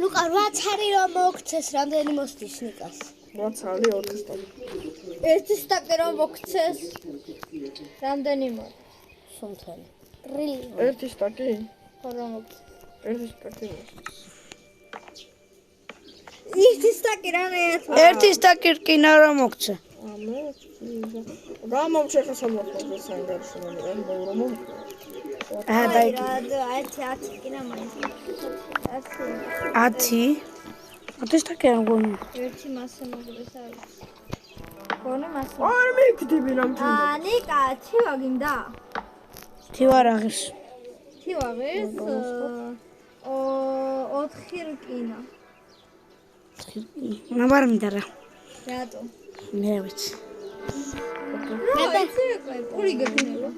ლუკა 8 ცარი რომ მოგცეს რამდენი მოსდის ნიკას? 8 ცალი 4 სტაკი. ერთი სტაკი რომ მოგცეს. რამდენი მოდის? სომთელი. ტრილი. 1 სტაკი? ხო რომ მოგცეს. 1 სტაკი. ერთი სტაკი რამეა? ერთი სტაკი რკინა რა მოგცე. ამე. გამომჩეხა სამოხმო სანგარში მე რომ მომკრა. დაიგი. 10 რკინა მაინც. 10? 10 სტაკი არ გონი. ერთი მასე მოგდეს არის. გონი მასე. არ მიგდები რამჩუნდა. ნიკა, თივა გინდა? თივარაღის. თივაღის 4 რკინა. ნაბარ მინდა რა. რატო? მე ვიცი. პური გეკნევა.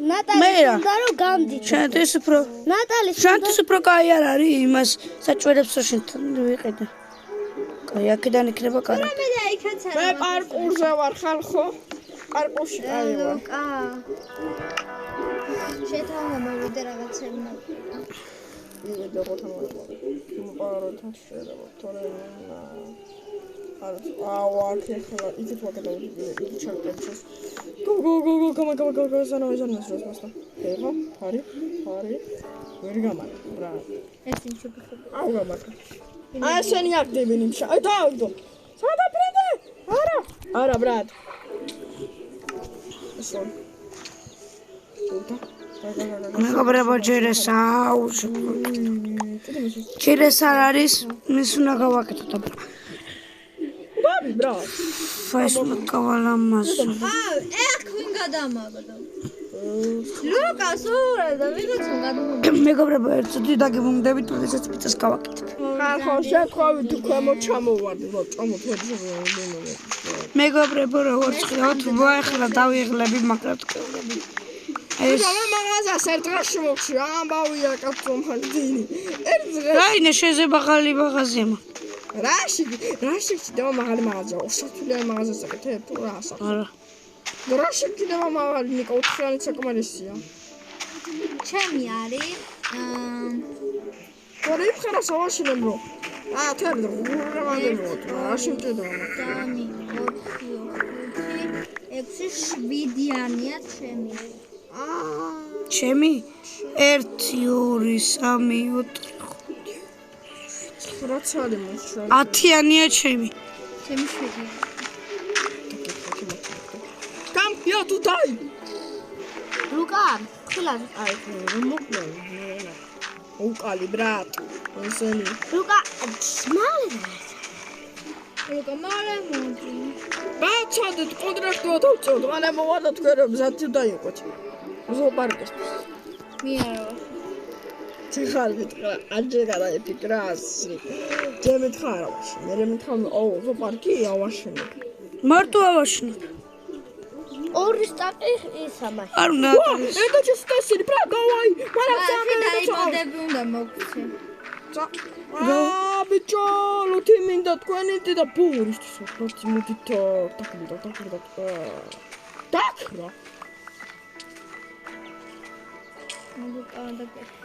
ნატალი უნდა რომ გამდიდო. შენთვის უფრო ნატალი შენთვის უფრო კაი არ არის იმას საჭვერებს რო შენ ვიყიდე. კაი აქედან იქნება კაი. მე და იქაც არა. მე პარკურზე ვარ ხალხო. პარკურში აი ვარ. ლუკა. შეთავაზა მოვიდე რაღაცებმა. იმედი რომ თამაშობ. მოპაროთან შეიძლება თორე აუ ახლა იქით ვაკეთებ იქით ჩაკეთებს. გო გამა ზანოს როსმასთან. ეხა ფარი ვერ გამარ რა. ეს იმ შეგეხება. აუ გამართა. აი შენი აკდები ნიმშა. აი დავდო. სადა პრენდე? არა ბრატ. ესო. მეგობრებო ჯერეს აუ ჯერეს არ არის მის უნდა გავაკეთოთ აბა ბაბი ბრატ. ფაისმა კავალამასო ეხ ვინ გადამაგდო? ლუკას ორა და ვიღაცა გადამაგდო. მეგობრებო ერთ წუთი დაგემუნდებით როდესაც პიცას გავაკეთებ ხალხო შეხვავით ქვემო ჩამოვარდი რა წამოთვედი. მეგობრებო როგორც ხედავთ ვაეხლა დავიღლები მაგრამ ტკევლები ეს მაღაზას ერთ დღეში მოვში ამბავია კაცო მარტინი. ერთ დღეს რაინე შეიძლება ხალი მაღაზიამა რაში კიდევ მაღალი მაღაზია ოსათულიან მაღაზიას აკეთებ თუ რა ასა. არა რაში კიდევ მაღალი ნიკა 4-იანი საკმარისია. ჩემი არის თორე იმხარა სავაშინებ რო თერდ რა მაგებოთ რაში მჭედაა. დამი 4 5 6 7-იანია ჩემი. ჩემი 1 2 3 4 რაც არის მოსჩა. 10-იანია ჩემი ჩემი 7-იანი. გამპიო თუ დაი. ლუკა ხილად აი მოკლე. უკალი ბრატ. ესენი. ლუკა მალე ლუკა მალე მოდი. ბაცადეთ კონტრაქტი ვაწევთ. მალე მოვარდა თქვენ მზად დაიყოთ. ზოპარკეს. მე არა. ციხარ ვიტყრა აჯე გადაიფიქრასი. ჯემით ხარავში. მე მითხარ ზოპარკი ავაშენებ. მარტო ავაშნებ ორი სტაკი ისამაში. არ უნდა ეტა ჩესტასი ბრა გავაი. მაგრამ დაიბადები უნდა მოგცე. ბიჭო, ლუთი მინდა თქვენი და ბურისთვის ვთქვი მოდით დაკლიდა. დაქრა.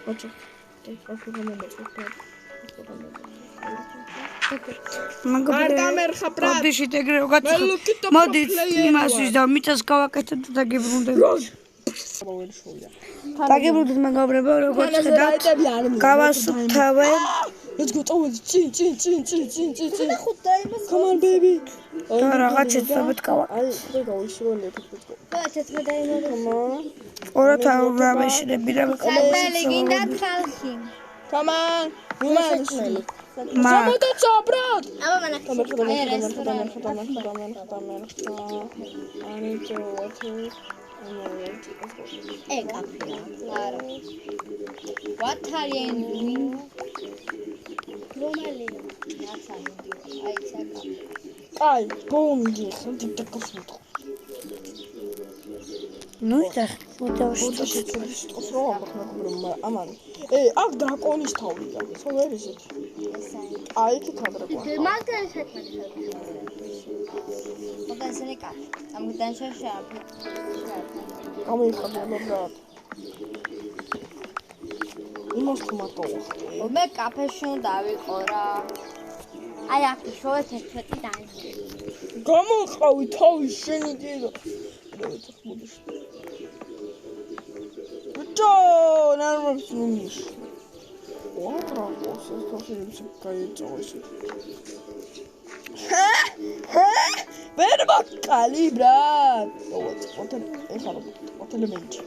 ბიჭო, მეგობრებოოდიშით ეგრე ვაგაცხოვთ მოდით იმასვის და მიწას გავაკეთებთ და გიბრუნდებით დაგიბრუნდით მეგობრებო როგორც ხედავთ გავასუფთავე Let's go towards chin. Come on, baby. და რაღაც შეცდებით გავაკეთე აი, გავიშველეთ. Come on. ორად აურამეშნები რა საწელი გინდა ხალხი. Come on. Woman. მა Სამოდაცა, ბრატ. აბა მანა ეკაფია. არა. What are you doing? რომელი რაცა მიდიო. აი საკა. აი, ბომბი, ხანტი დაკასმოთ. ნუ და ფუტავში ამან. აქ დრაკონის თავია. So where is it? აი, იქ დრაკონი. მაგან საქმეა. მოგესწრე კაცი. ამგდან შეშაფი. გამიხადე ბრატ. იმას თუმატო. მე კაფეში დავიყო რა. აი აქ შოვეთ ერთ-ერთი დაიწყე. გამოყავი თავი შენი კიდე. ბიჭო, ნარმობს ნუმის. ვატრა, ეს თოხი გაიწოვეს. ვერ ბაკალი ბრატ. ეხლა ოტელემენტი.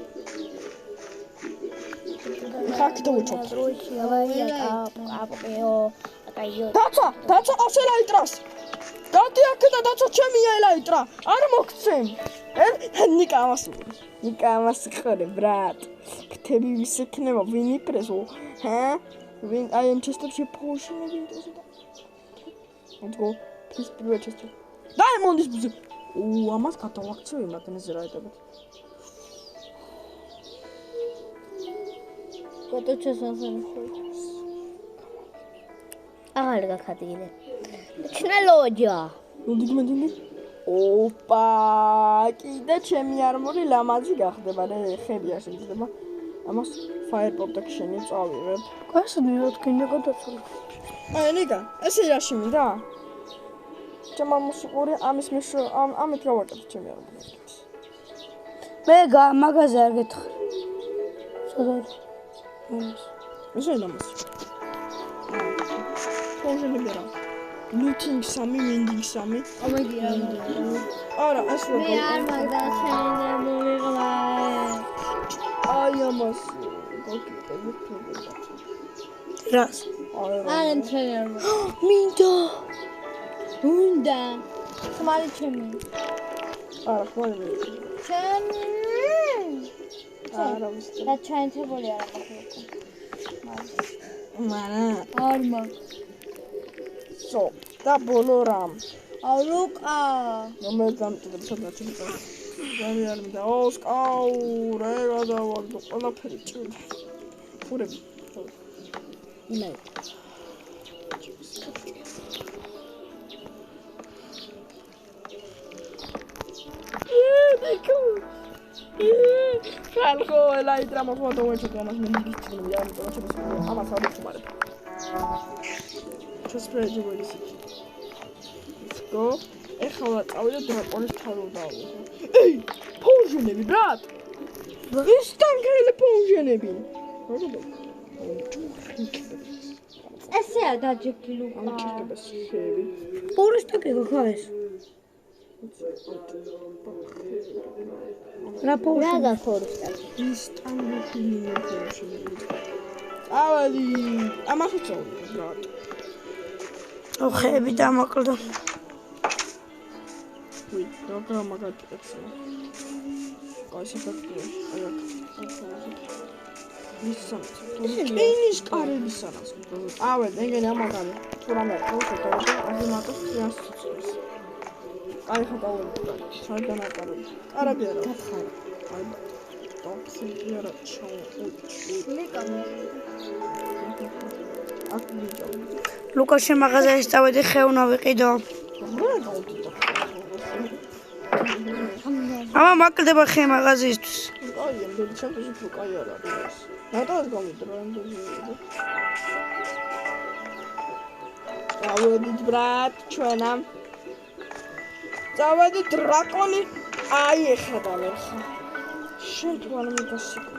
ხაკ დავუჩო. დავაია აპეო აკაიო. დაცა, ასელა იტრას. დადი აქ და დაცა ჩემი ელაიტრა. არ მოგცემ. ნიკა ამას ხარე, ბრატ. ქთები ვის ექნება, ვინ იპრესო? ვინ აი ამ ჩესტებში ფოუშინები ინტერესდა. მოძგო, ფის პირველ ჩესტში. დაიმონდის ბუზი. ამას გადავაქცევ იმაგნეზე რა ეტებოდ. კოტო ჩესასენ ხო. აღარ გახადგინე. ჩნელოჯა. მოდი. ოპა, კიდე ჩემი არმორი ლამაზი გახდება, რა ხები არ შეიძლება. ამას fire protection-ი წავიღებ. გასნიოთ კიდე გადაცვალე. აი ნიკა, ესე რაში მინდა? ჩემო მუსიკური ამის მეშო ამით გავაკეთე ჩემი არმორი. მე მაღაზე არ გეთხრ. სადაც. ესე ლამაზი. კონჟენი ბერა. Looting სამი, mending სამი. ომეგია. არა, ასე მე არ მაგდა ჩაინდა მომიღლა. აი ამას გაკეთე. რას? არ ტრენერ. მინდა. ხმალი ჩემი. არა, ხმალი. ჩემი. არა, ვისწრაფ. და ჩაინთებული არა მოხდა. მარა. არ მაგ. სო, და ბოლო რამ. ალუკა. მომეძამჭდა სადაც იყო. ძალიან არ მინდა. ოსკაუ, რა გადავარდო, ყველაფერი ჭირდა. ხურები. მე. ხალხო, ელაიტრა მოხდა უეჭო ამას მე მიგიჩნი, ამიტომ შეიძლება ამას არ ვიხმარებ. ჩასპრედი ვეცი. Go. ეხლა წავიდე დრაკონის თავი დავიღო. ეი, პონჟენები, ბრატ. ის ტანკელი პონჟენები. ესეა დაჯექი ლუკა. ამჭირდება შევი. ორი სტაკი გქონდეს. რა პოუში? რა გაქორსტა? ის ტანკელი პონჟენები. ავალი, ამას უწოვდი, ბრატ. ხეები დამაკლდა. ვი, რა მაგათეცა. კაისაფაქტია, აი აქ. ის კარები სანას. ავე, ეგენი ამაგარი. თუ რამე ყავსო და აზიმატოს ტრანს ცუცეს. აი ხა დავუბრუნე. საიდან აკარები. კარები არა. გათხარი. აი ბა. ტოქსი არა ჩაო. აქ ვიჯო. ლუკაში მაღაზიაში წავედი ხეუნა ვიყიდო. ამა მაკლდება ხე მაღაზიისთვის. აი, ამ ჩემთვის უფრო კაი არ არის. რატომ გავიდრო ამ დონეზე? წავედით ბრატ, ჩვენამ. წავედით დრაკონი. აი ეხლა დავერხა. შენ თუ არ მიგასიკო.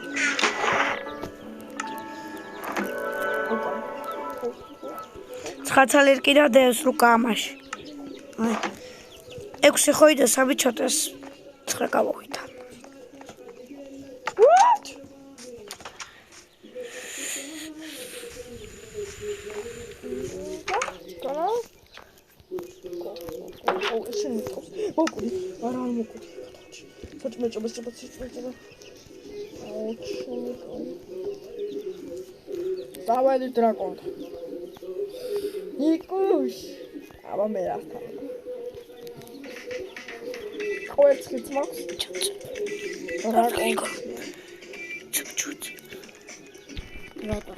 ცხაცალი რკიდა დევს ლუკა ამაში. აი. 6 ხოი და 3 ჩოტეს 9 გავუხითა. What? Καλά. Εσύ είναι το. Μόκουρι. Άρα αν μόκουρι. Θα του μέτσω, μπες, Давай дракон. Никуш. Აბა მე რა ვთქვა. Ყოველთვის მაქვს дракон. Чуть-чуть. რატო?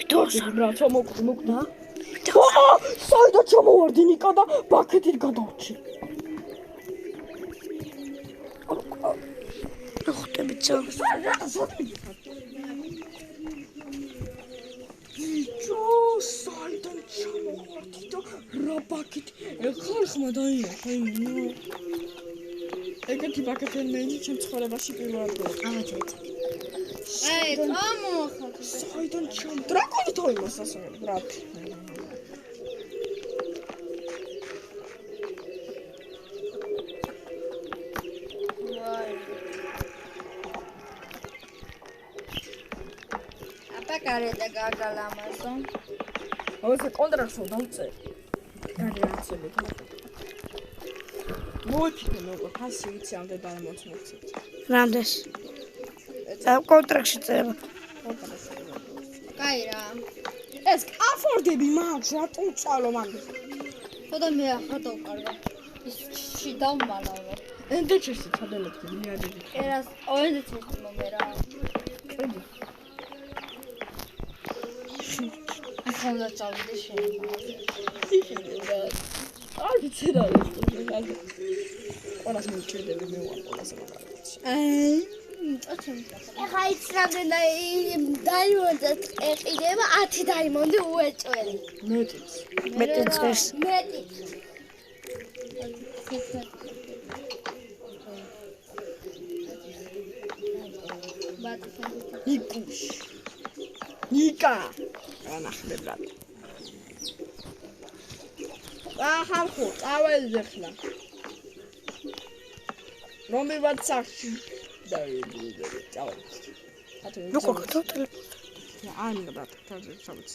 Дорса. Брат, მოკდა. საერთოდ ჩამოვარდი ნიკა და ბაქეთით გადავჭი. ხტები წა. საიდან ჩამოვარდი და რა ბაქეთ ხალხმა დაინახა. ეგეთი ბაქეთი მე ჩემ ცხოვრებაში პირველად გავაკეთე. ამაჩეც. აი, გამომახატე. საიდან დრაკონი თოიმას ასე ბრატ. აპა კარეტა გაგალამაზო. ოსე კონტრაქტს დავწე. გარანაცები. მოიფიქრე მოგო, ფასი ვიცი ამ დედარ მოწმოხეთ. რამდენს? კონტრაქტში წერება. კაი რა. ეს აფორდები მაქვს, რატომ წალო მან? ხოდა მე ახლა დავკარგა. ის დავმალავე. ენდეჩესი ჩადელები მიადები. ერას ოედეთ მომერა. ყვები. ახლა წავიდე შენ. არ ვიცი რა ის. ყველას მიჭირდები მე ვარ ყველას მაგალითად. ეხა იცი რამდენი დაიმონდად ეყიდება 10 დაიმონდი უეჭველი. მეტიც. მეტი წეს. მეტი. იკუშ. ნიკა. ანახლებ რა. ახალ წაველზე ხლა. რომელවත් სახში დავიდე წავალ. ნუ კოკო ტელეფონი. ან ბრატ, თავზე ჩავიც.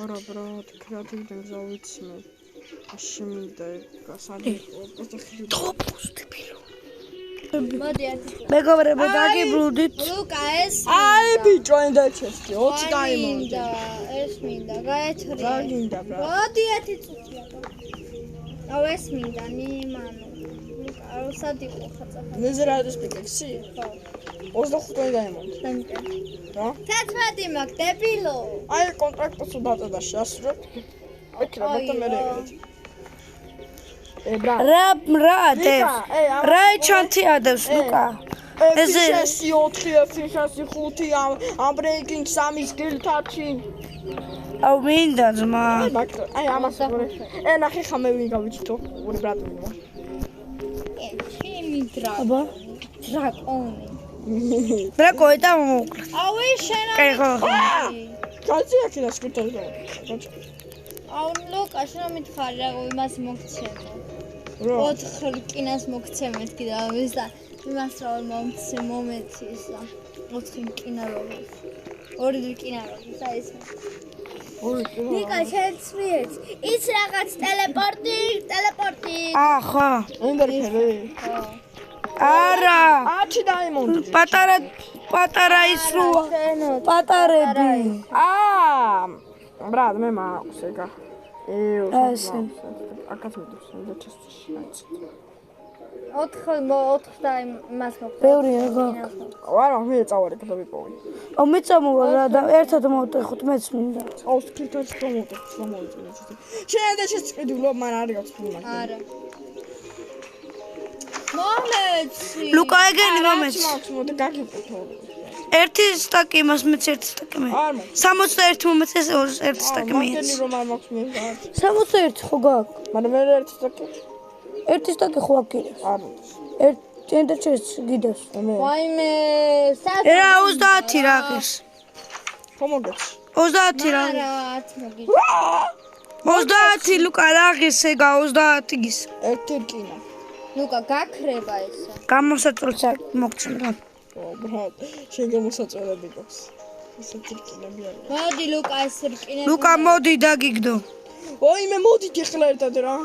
არა ბრატ, კრატიდან გავიცმე. შმინდა გასალი. ტოპუსტიბილო. მოდი ათი. მეგობრებო, დაგიბრუნდით. ლუკა ეს აი ბიჭო ენდეჩესტი 20 დაიმონდი. ეს მინდა გაეცრია. გაგინდა ბრატ. მოდი ათი წუთია. აუ ეს მინდა ნიმანო. ლუკა აუ სად იყო ხაწახა. ნეზერადის პიკექსი? ხო. 25 დაიმონდი. რა? 11 მაგ დებილო. აი კონტრაქტს უდაწა და შეასრულებ. ეკრა მე მერევით. ბრატ. რა რა ჩანთი ადევს ლუკა. ეს 4 ფიშასი 5 ამ ბრეიკინგ 3 სკილთაჩი. აუ მინდა ძმა. აი ამას ვორე. ნახე ხამე ვინ გავიჩიტო. ორი ბრატ ვინმა. ჩემი აბა დრაკონი. ბრაკოი და მოკლა. აუ ეს შენ კაი ხო. კაცი აქედა სკილთაჩი. აუ ლუკა შენ მითხარი რა იმას მოგცემო. რა? 4 რკინას მოგცემეთ კიდე ამის და იმას რა მომცე მომეცის და 4 რკინა როლის. 2 რკინა როლის და ის. ნიკა შეცვიეთ. ის რაღაც ტელეპორტი. ხო. ენდერფერი. არა. 10 დაიმონდი. პატარა ის როა. პატარები. ბრატ მე მაქვს ეგა. ასე. აკაც მიდოს ენდეჩესტი. 4 და იმას მოგცემ. ბევრია რა. არა მე წავარე და ვიპოვე. აუ მე წამოვა რა და ერთად მოვტეხოთ მეც მინდა. აუ სკილთაჩი მომოტე შემოიწინე. შენ ენდეჩესტი ყიდულობ მან არ გაქვს ფული. არა. მომეცი. ლუკა ეგენი მომეც. მაქვს მოდი გაგიყვეთო. ერთი სტაკი იმას მეც ერთი სტაკი მე. არ მაქვს. 61 მომეც ეს ერთი სტაკი მე. მაგენი რომ არ მაქვს მე. 61 ხო გაქვს? მაგრამ მე ერთი სტაკი ერთი სტაკი ხო აქ? არ ენდერჩეს გიდევს. ვაიმე, რა 30 რაღაც. ხომოგეც. 30 რა. არა, 10 მოგი. 30 ლუკა რაღაც ეგა 30 გის. ერთი რკინა. ლუკა გაქრება ესა. გამოსაწოლცა მოგჩნდა. ბრატ, შენ გამოსაწოლები გქოს. ესეთი რკინები არა. მოდი ლუკა ეს რკინები. ლუკა მოდი დაგიგდო. ოიმე მოდით ეხლა ერთად რა.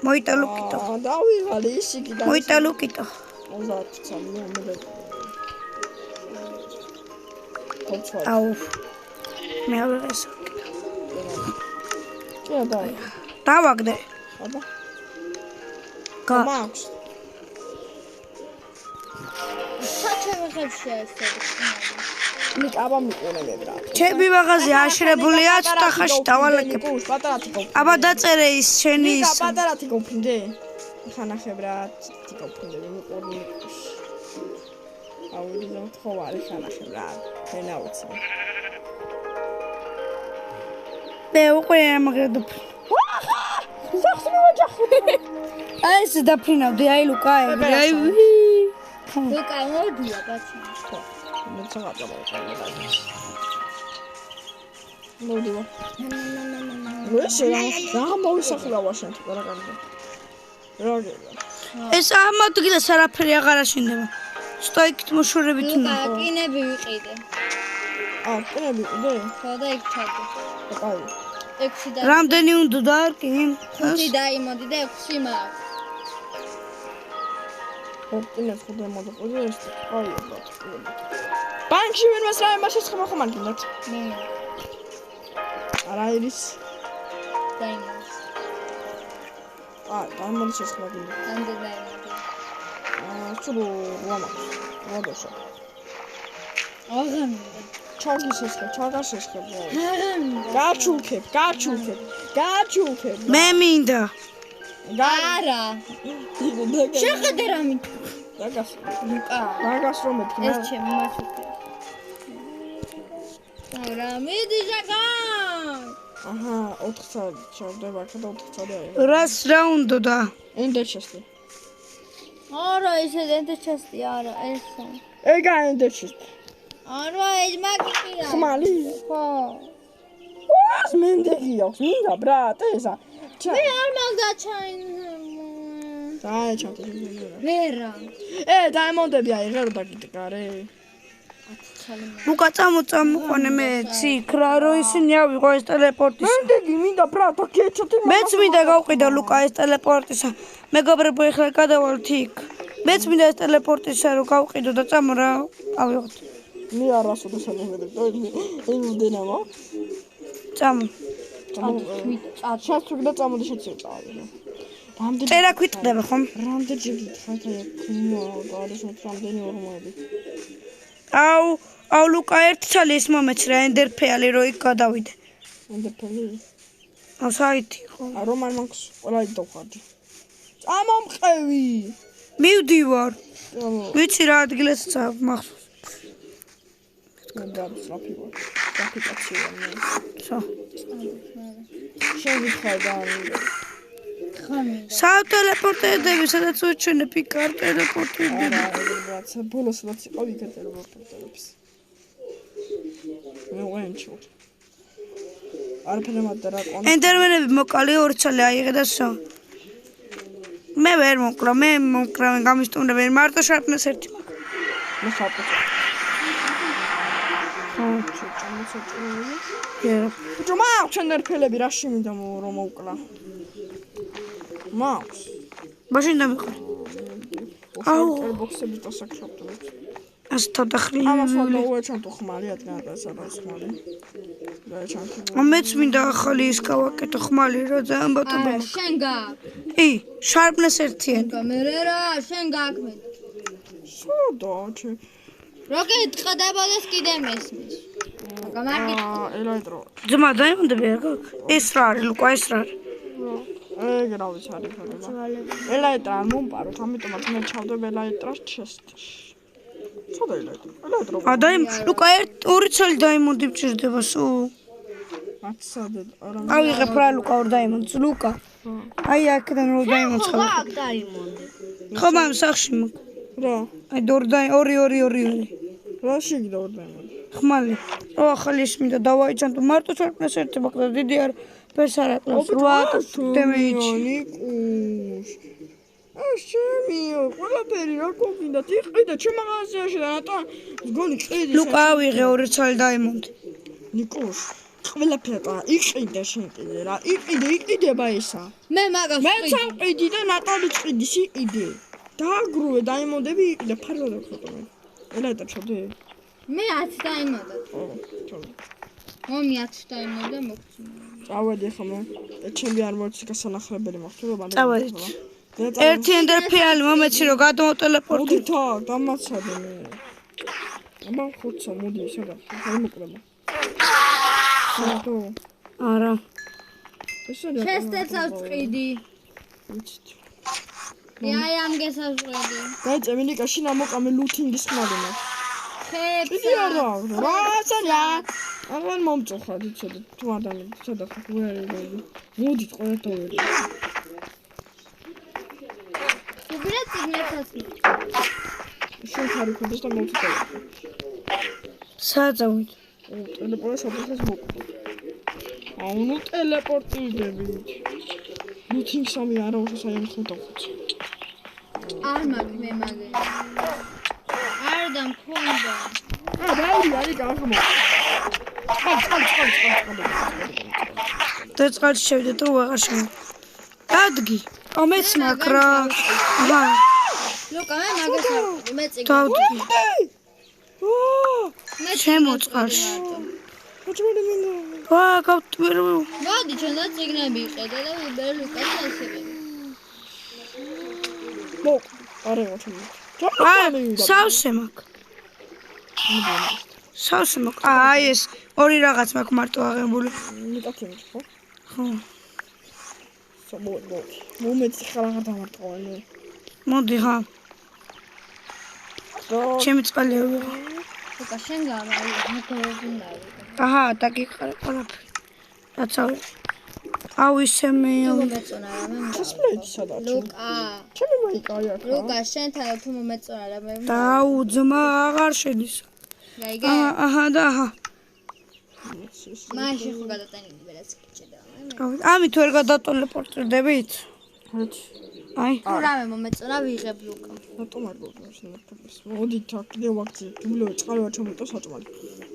მოიტა ლუკიტო. დავიღალე ისიკი და მოიტა ლუკიტო. 30 წამია მე. კონცვა. აუ. მე აღეს. კი და. დავაგდე. აბა. გა. მაქვს. საჩემეხებშია ეს რკინები. ნიკ აბა მიყურე მე ბრატ. ჩემი მაღაზია აშრებულია ცოტახაში დავალეკებ. პატარათი გოფ. აბა დაწერე ის შენი ნიკა ის. პატარათი გოფინდე. ხა ნახე ბრატ, გოფინდე მიყურე. აუ ვიდეო თხოვარი ხა ნახე ბრატ. მე ნაუცი. მე უკვე ამაგრად. სახს მივაჯახე. აი ეს დაფრინავდი აი ლუკა აი. ლუკა მოდია ბაცი. მე ცოტა დავყავდა. მოდივა. ვეშე რა მოვისახლავა შენ თუ რა კარგი. რა გელა. ეს ამადგილას არაფერი აღარ აშენდება. სტოიკით მოშორებით ლუკა კინები ვიყიდე. კინები ყიდე? ხო და იქ ჩადე. კაი. 6 და რამდენი უნდა და არ კი? 5 დაიმოდი და 6 მაქვს. ოპტინეს ხოდა მოდაყოლე ეს აი აბა. ბანკში ვერ მასრა მასეს ხმა ხომ არ გინდათ? მე არა ის დაიმოდი. დაიმოდი შესხმა გინდა. ამდე დაიმოდი. სულ ვადაშა. აღარ მინდა. ჩაგის ესხა, ჩაგას ესხა. აღარ მინდა. გაჩულქებ. მე მინდა. არა. შეხედე რა მინდა. დაგას. ლუკა. დაგას რომ მეთქი. ეს ჩემი მასუკი. რა მიდი ჟაგან. აჰა, 4 საათი ჩავდება აქ და 4 საათი არის. რას რა უნდა და? ენდერჩესტი. არა, ისე ენდერჩესტი არა, ესა. ეგა ენდერჩესტი. არა, ეს მაგიკია. ხმალი? ხო. ას მენდეგი აქვს, მინდა ბრატ ესა. მე არ მაგდაჩაინ. დაი ჩავთე. ვერა. დაიმონდები აი ღერო დაგიტკარე. ლუკა წამოყვანე მე ციკ რა რო ისინი ავიღო ეს ტელეპორტის. მენდეგი მინდა ბრატ, აკეჩათი. მეც მინდა გავყიდა ლუკა ეს ტელეპორტისა. მეგობრებო ეხლა გადავალთ იქ. მეც მინდა ეს ტელეპორტისა რომ გავყიდო და წამო რა ავიღოთ. მე არასო და სამედებ. იმდენამა. წამო. ჩასწრდა წამოდი შეწევ. რამდენი წერა ქვიტყდება ხომ? რამდენი გითხართ აი გადაშოთ რამდენი ორმოები. აუ ლუკა ერთი ცალი ეს მომეცრა ენდერფეალი რო იქ გადავიდე. ენდერფელი? საითი ხო? რომ არ მაქვს ყველა იქ დავხარჯი. წამომყევი. მივდივარ. ვიცი რა ადგილესაც მახსოვს. გადავსრაფი ვარ. დაფიკაცია მე. სო. შევიხარ და საავტელეპორტები, სადაც უჩვენე პიკარ ტელეპორტები. რაცა ბოლოს რაც იყო იქ ტელეპორტებს. მე ვენჩო. არაფერი მადარა კონ. ენდერმენები მოკალი ორი ცალი აიღე და სო. მე ვერ მოკლა, მე გამისტუმრები, მარტო შარპნეს ერთი მაქვს. მე ხაპო. ბიჭო, მაქვს ენდერფელები, რაში მინდა რომ მოვკლა. მაქვს. მაშინ დამიყარი. აუ, ბოქსები დასაკრებთ. ასე თავდახრილი. ამას ვადაუეჩან თუ ხმალი ატყნარდა სადაც ხმალი. დაეჩანთო. მეც მინდა ახალი ის გავაკეთო ხმალი რა ძალიან ბატონო. შენ გაქვს. შარპნეს ერთიანი. მე რა, შენ გაქვს მე. სოდაჩი. როკეტ ყდებოდეს კიდე მესმის. გამარგი. ელაიტრო. ძმა დაიმონდები არ გაქვს? ეს რა არის ლუკა ეს რა არის? ეგ რა ვიცი არის ხდება. ელაიტრა არ მომპაროთ, ამიტომაც მე ჩავდებ ელაიტრას ჩესტში. ცოტა ელაიტრო. ლუკა ორი ცალი დაიმონდი მჭირდება სულ. მაცადე არა. ავიღებ რა ლუკა ორ დაიმონდს ლუკა. აი აქედან ორ დაიმონდს ხარ. აქ დაიმონდი. ხო მამ სახში მაგ. რა? აი ორი. რა შეგდა ორ დაიმონდი? ხმალი. რო ახალი ის მინდა დავაიჩან თუ მარტო ჩარპნეს ერთი მაქვს და დიდი არ ფერს არ აკლავს 8 დემეიჯი. ნიკუშ. შემიო, ყველაფერი რა გოგინდათ, იყიდა ჩემ მაღაზიაში და რატო გონი ყიდი. ლუკა ავიღე ორი ცალი დაიმონდი. ნიკუშ, ყველაფერი იყიდა შენ კიდე რა, იყიდება ესა. მე მაგას მე წავყიდი და ნატალი წიდის იყიდე. დააგრუე დაიმონდები იყიდა ფარდა ხოთო. ელაიტა ჩოდე. მე 10 დაიმოდა. ჩოდე. მომი 10 დაიმოდა მოგწმ. წავედი ხომ? ჩემი არ მოიცი გასანახლებელი მაქვს რომ ბანდა. წავედით. ერთი ენდერფეალი მომეცი რომ გადმოვტელეპორტი. მოდი თა, დამაცადე მე. აბა ხოცა მოდი სადაც, არ მოკლება. არა. შესტეცავს წვიდი. აი ამ გესავწყვეტი. დაიწე მინიკა შინა მოყამე ლუთინგის ხმალი მაქვს. ხებს. რაცა აღარ მომწოხად იცოდე თუ ადამიანი ცოტა ხო ვერ არის. მოდით ყველა თავი. უბრალოდ ციგნეთას. შენ ხარი ხოდეს და მოვწოხე. საძავით. ტელეპორტი საფრთხეს მოკვდა. აუნო ტელეპორტირდები. ლუთინგ სამი არა უშოს აი ხოთა ხოც. არ მაქვს მე მაგე. არ დამქონდა. დაი არის გახმო. და წყალში შევიდეთ რომ აღარ შემო. დადგი. ამეც მაქვს რა. აჰა. ლუკა მე მაგას მეწიგე. დავდგი. მე შემო წყალში. მოწმენდი მინდა. ვა, გავტვირ. მოდი ჩვენ და ციგნები იყედე და ვიბერე ლუკას ესები. მო, არა მოწმენდი. სავსე მაქვს. სავსე მაქვს. აი ეს ორი რაღაც მაქვს მარტო აღებული. მიტაკინე ხო? ხო. მოდი. მომეცი ხარ აღარ დამარტყავენ. მოდი ხა. ჩემი წყალი ავიღო. ლუკა შენ გამარი მოგოებინდა. აჰა, დაგიყარე ყველაფერი. რაცავი. აუ ისე მე. მომეწონა რა მე. სპლეიტი სადაც. ლუკა. ჩემი მაიკა აქ. ლუკა შენთან თუ მომეწონა რა მე. დაუ ძმა აღარ შედის. გაიგე? აჰა და აჰა. მაშინ ხო გადატანილი ვერაც გიჭედა. ამით ვერ გადატელეპორტირდებით? აი. თუ რამე მომეწონა ვიღებ ლუკა. რატომ არ გოგოს? მოდი თქ კიდევ ვაქცე. დუბლო წყალი ვარ ჩამოტო საჭმელი.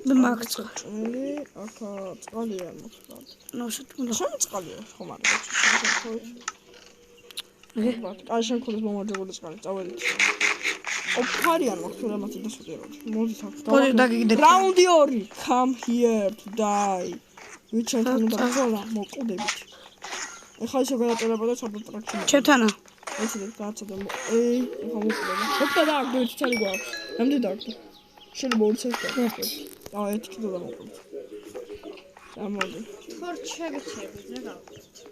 მე მაქვს წყალი. წელი, ახლა წყალი არ მოხდა. ნუ შეთქმულა. შენ წყალია ხომ არა? აი შენ ხოდეს მომაჯებული წყალი წავალით. ოფარიან მოხდა რა მათი დასუტეროთ. მოდი თქ. მოდი დაგიგდეთ. რაუნდი 2. Come here to die. ვიჩენთან უნდა გწოლა მოკვდებით. ეხლა ისე გადატერებოდა საბტრაქში. ჩემთანა. ესე გააცოდა. ეხლა მოკვდება. მოკვდა და აქ დოიჩ ჩარი გვაქვს. რამდენი დაგდა? შეიძლება 2 წელი. ერთი კიდე დამოკვდა. ამოდი. თორჩები რა გავაკეთე.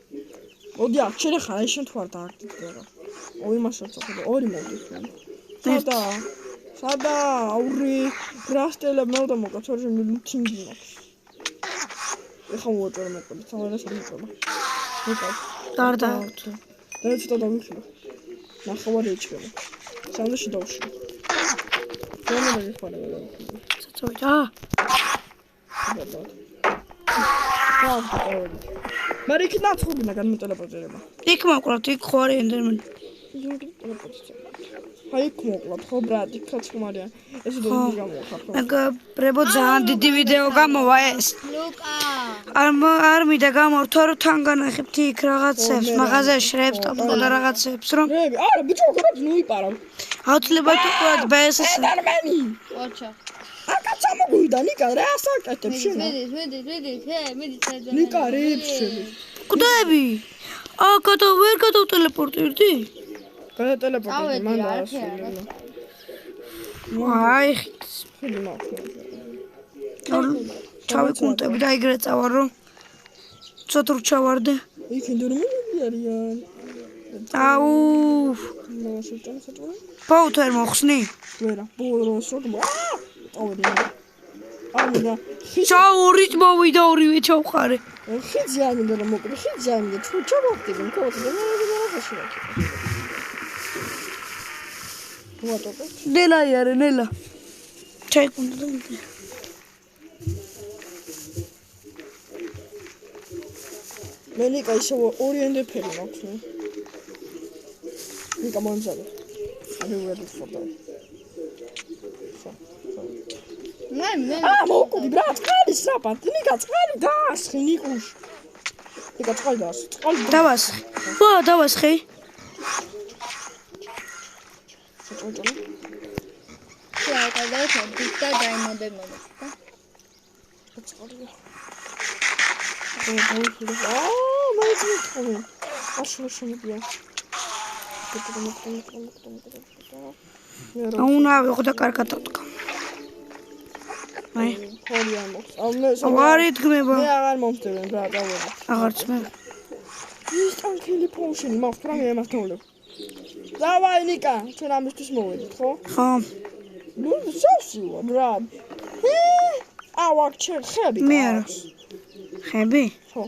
მოდი აქ შენ ხარ აი შენ თუ არ დააგდით რა. ოი მასაცა ხო 2 მოდი. სადა აური გრასტელა მე და მოკა თორე მე ლუთინგი მაქვს. ეხლა მოვაჭრე მოკვდა თამარა შემოკვდა. მოკა. დარდა. და ცოტა დავიხილე. ნახევარი ეჭება. სანდოში დავში. რა მე ხვალე. ცოტა. მარი იქ ნაცხობინა განმეტელაპორტირება. იქ მოკლათ, იქ ხო არის ენდერმენი. აი იქ მოკლათ, ხო ბრატ, იქაც ხმარია. ესე დოდი გამოვხარ ხო? მეგობრებო, ძალიან დიდი ვიდეო გამოვა ეს. ლუკა. არ მინდა გამორთო, რომ თან განახებთ იქ რაღაცებს, მაღაზიაში რეპსტოპს და რაღაცებს, რომ რები, არა, ბიჭო, ხარებს ნუიპარავ. აუცილებლად უყუროთ BSS. დარმენი. ოჩა. აკა ჩამოგვიდა ნიკა რა ასაკეთებს შენ? მიდი. ნიკა რეიფშები. კუდები. აკა ვერ გადავტელეპორტირდი? გადატელეპორტირდი მან და ასული. აი, ხილი მაქვს. ჩავიკუნტები და ეგრე წავარ, რომ ცოტა ჩავარდე. იქ ინდორმენი არიან. აუ, მოსუჭან საჭმელი? პაუთ ვერ მოხსნი? ვერა, ბოლოს რო ავედი. ამდა. ჩაურით მოვიდა ორივე ჩავხარე. ხიძი ამინდა რომ მოკვდა, ხიძი ამინდა. თუ ჩავახტები, ქოთი და მე რა შეაქი. ვატოპე. ნელა იარე, ნელა. ჩაიკუნდა და მიდე. მე ნიკა ისე ორიენტე ფერი მაქვს. ნიკა მონზალე. არის ვერდი ფოტო. მე მოკვდი ბრატ, წყალი საპატ, ნიკა წყალი დაასხი ნიკუშ. ნიკა წყალი დაასხი, წყალი დავასხი. ვა, დავასხი. საჭოჭო. რა გადავხედი და დაიმოდე მომხდა. წყალია. მაიძი ხომ. აშო შემოგვია. აუნა ვიღო და კარგად ავდგა. აი, ხორია მოხს. ვარი დგმება. მე აღარ მომწევენ ბრატ, ავედი. აღარც მე. ის ტანკილი პოუშენი მაქვს რა მე ამასთავლებ. დავაი ნიკა, ჩვენ ამისთვის მოვედით, ხო? ხო. ნუ სასივა ბრატ. ავაკ ჩვენ ხები. მე არა. ხები? ხო.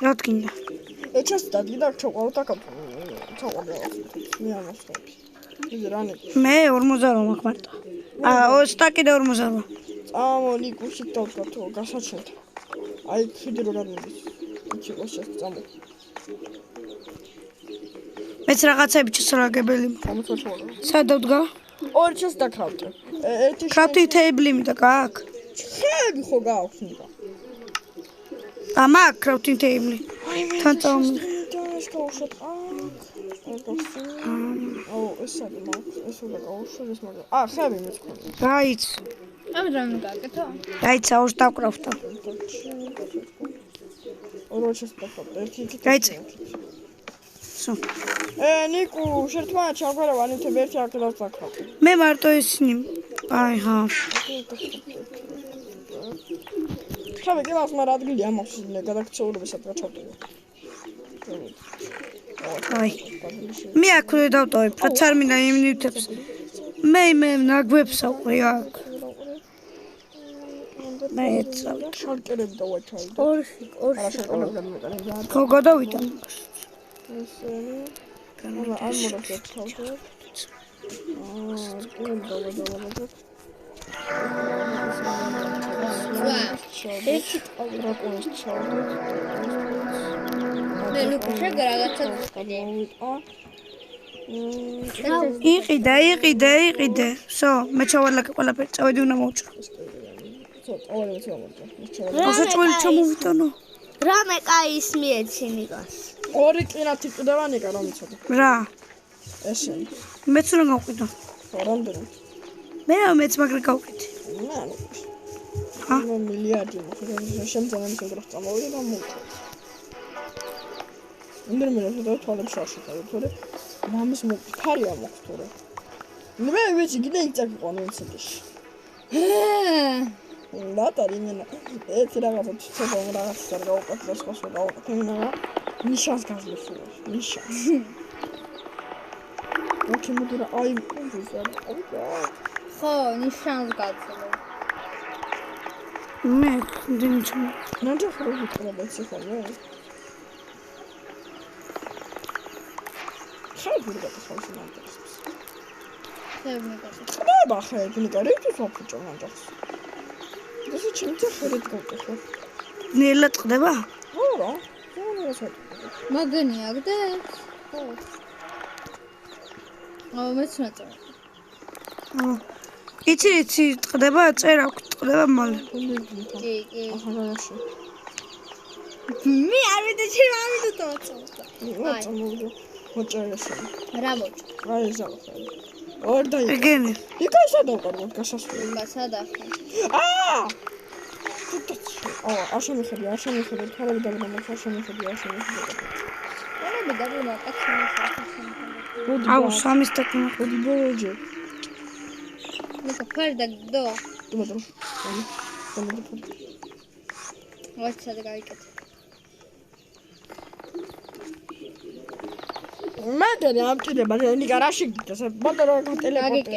რა თქინდა? ეჩას დადი და ჩოყავ და ჩოყავ. მე ამასთავლებ. ის რანი. მე 48 მაქვს მარტო. სტაკი და 48. წამო ნიკუში დავდგა თუ გასაჩენთ. აი ხიდი რო გადმოდის. იქ იყო შეწამო. მეც რაღაცები შესრაგებელი. გამოსაჩვენა. სად დავდგა? ორი ჩას დაკავდე. ერთი კრაფტი თეიბლი მიდა გაქვს? ხები ხო გაქვს ნიკა. წამაკრავთ ინტეიმლი. თან წამი. ეს გავუშვათ. ეს არის მაქვს, ეს უნდა გავუშვათ ეს მაგრამ. ხები მეცქონდა. გაიც. ამ რამე გაკეთო? გაიცა ორს დავკრავდა. ოროჩეს დაფოთ. ერთი გაიცი. სო. ნიკუ, შერთმანეთში აგვერავა ნივთები ერთი აქ დავწაკრავ. მე მარტო ისინი. აი ჰა. ხები კი მას მაგრამ ადგილი ამაქვს გადაქცეულებისად გაჩავდება. აი. მე აქ ვერ დავტოვებ, რაც არ მინდა იმ ნივთებს. მე ნაგვებს აყვი აქ. მე ეცავ. შალკერები დავაჩავდი. ორში. არა შალკერები გამეტანე. ხო გადავიდა. ამ მოდაჭავდი. ერთი ტრაკონის ჩავდი. მე ლუკაშა გარაგაცა იყიდე. სო, მე ჩავალაკე ყველაფერი, წავედი უნდა მოვჭრო. ასე წველი ჩამოვიტანო. რამე კაი ის მიეცი ნიკას. ორი კინათი ყდება ნიკა რომ იცოდე. რა? ესენი. მეც რა გავყიდო? რამდენი? მეც მაგრი გავყიდი. ა? მილიარდი მოხდა. შემძან ამის უბრალოდ წამოვიდა და მოვჭრო. ინდერ მე რა თვალებს შარში დავთორე. მამის მოფარია მოხდა თორე. მე ვიცი კიდე იწაყვანო ინციდენტში. ნატარინა ეს რაღაცა ცოტა რაღაცა გავუკეთე სხვა გავუკეთე ნიშანს გაზლიფულა ნიშანს ოქი მოდურა აი კონძუსა ხო ნიშანს გაძლევ მე დინჩი ნაჯა ხრო პრობლემი ხოლმე ხალხი გასავსი ნაჯას ხები მეკასე ბახე ნიკარეთი სოფიჭო ნაჯას ესე ჩემთვის ხერეთ გავკეთე ნელა წდება? არა მაგენი აგდეს? ხო. მეც ნაწერ. იცი წდება, წერა წდება მალე. კი. ახალაში მე არ ვიდე ჩემ ამით დავწოვდა. მოჭერესა რა მოჭ? აი ზავხე ორდაი ეგენი. იქა სადავყაროთ გასასვლელი მასადახე. აშენიხები, თარები დაგმომა, აშენიხები. მე დაგმომა, აკაცი. აუ, სამის დაკმა. მოდი ბოლოჯე. მე ფარდაგდო. დუმადრო. ვაჩად გაიკეთე. მაგარი ამჭირება, ნიკა რა შეგიტეს? ბოდრო ტელეპორტი.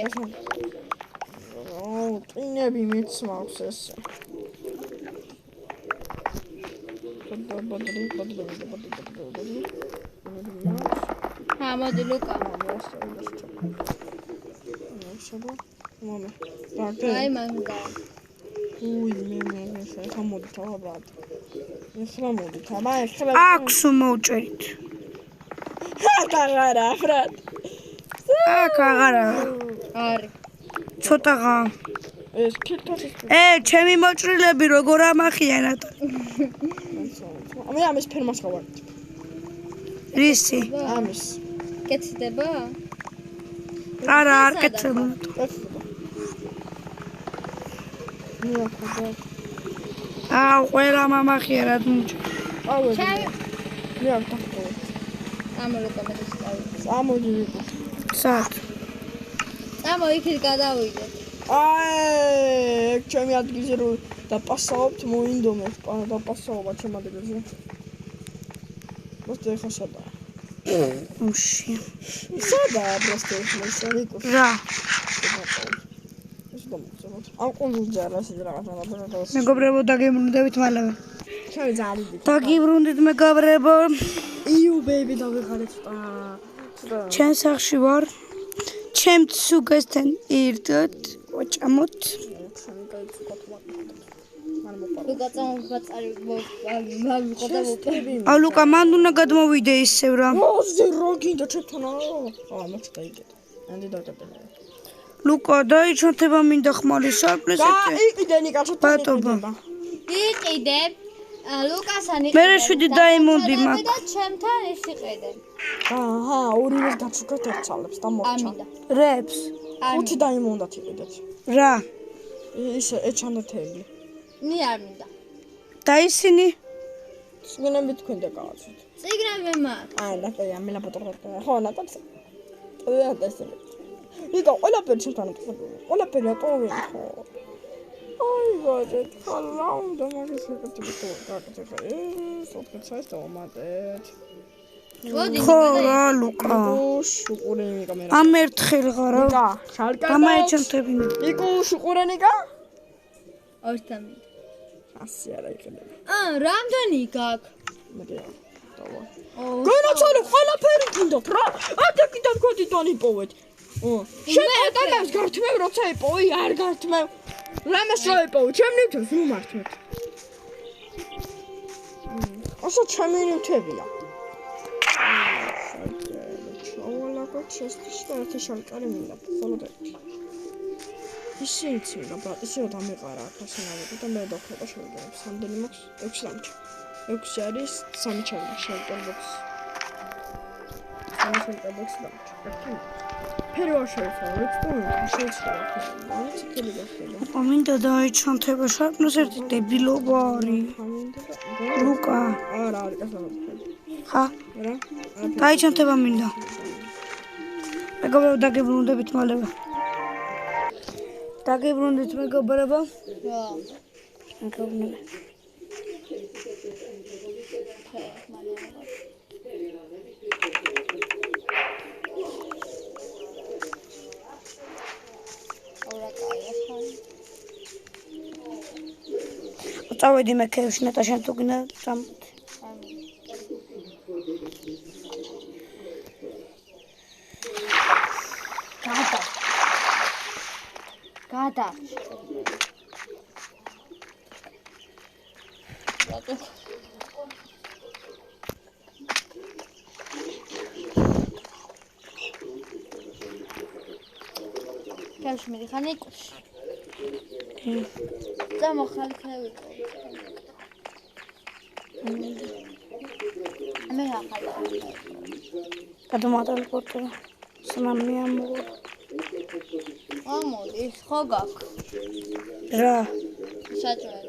წინები მეც მაქვს ესე. მოდი ლუკა. აი მანგა. მე ხამოდი თავად. ხამოდი თამაი ხრა. აქსუ მოვჭერით. არა, ფრად. აქ აღარა. არი. ცოტაღა. ეს ფილტრი. ჩემი მოჭრილები როგორ ამახიანათ? მე ამის ფერმას გავარ. რისი? ამის. კეთდება? არა, არ კეთდება. აუ, ყველა მამახიერად მუჭ. ჩემი მე არ თქო. ამ ლუკა მე დავსწავლე. ამოდი. სად? ამო იქით გადავიდე. ჩემი ადგილზე რო დაპასაობთ მოინდომეთ, დაპასაობა ჩემ ადგილზე. просто ეხა სადა. უში. სადა просто ეხა ნიკო. რა? ეს დამწევთ. ამ კონძულზე არა ისე რაღაცა ნაბერდოს. მეგობრებო, დაგიბრუნდებით მალევე. ჩემი ძალი. დაგიბრუნდით მეგობრებო. იუ ბეიბი დავიღალეთ. ჩემ სახში ვარ. ჩემ ცუგასთან ერთად ვაჭამოთ. ლუკა წამოვაწარი მოგყოდა მოკები. აუ ლუკა, მან უნდა გადმოვიდე ისევ რა. ოზი რო გინდა ჩემთან არა. მოც დაიგეთ. ანდი დაკეტე. ლუკა, დაიჩოთება მინდა ხმალი სარპლესეთე. იყიდე ნიკა ჩოთანი. ბატობა. იყიდე. ლუკასანი მე 7 დაიმონდი მაქვს. და ჩემთან ის იყედე. აჰა, ორივეს გაცუქეთ ერთცალებს და მოვჭა. ამინდა. რებს. 5 დაიმონდათ იყიდეთ. რა. ისე ეჩანდათები. მე არ მინდა. და ისინი? სიგნები თქვენ და გააცოთ. ციგნები მაქვს. აი, ნაკია, მე ლაპტოპი. ხო, ნაკაც. დადასწრე. იგო, ყველაფერი ჩემთან უყურებია. ყველაფერი ატოვე ხო. აი, ვაჟეთ, ხალხა, უნდა მაგას ეკეთებ თუ გაკეთებ. სოფლებს აი დავამატეთ. მოდი. ხო რა ლუკა. შუყურენი კამერა. ამ ერთხელ ღარა. იკა, შალკა. გამაეჩანთები. იკო შუყურენიკა? ორთან. ასე არა იყიდება. რამდენი გაქვს? მერე. დავა. განაცალე ყველაფერი გინდათ რა. ადაკიდან კოდიდან იპოვეთ. შენ გართმევ როცა იპოვი, არ გართმევ. რამეს რო იპოვი, ჩემ ნივთებს ნუ მართმევ. ასო ჩემი ნივთებია. ჩავალაგოთ შესტიშდა ერთი შალკარი მინდა, მხოლოდ ერთი. ისიც მინდა, ისე დამეყარა ახასინავები და მე დავხება შევიდებ. სამდენი მაქვს 6 დამჭა. 6 არის 3 ჩავალ შალკარ ბოქს. 3 შალკარ ბოქს დამჭა. ფერი არ შევცვალეთ და შევცვალეთ. მაინც იქნება გახდება. ამინდა დაეჩანთება შარპნოს ერთი დებილობა არის. ლუკა. არა, არ გასაგებ. ხა? რა? დაეჩანთება მინდა. მეგობრებო, დაგებრუნდებით მალევე. დაგებრუნდით მეგობრებო. რა. მეგობრებო. წავედი მე ქეში ნეტა შენ თუ გინდა წამ გადა კაშ მე ხანი კუშ დამახალი ხევიკო მე ახლა გადმოადალ პორტო სანამი ამო ამოდი ხო გაქვს რა საჭირო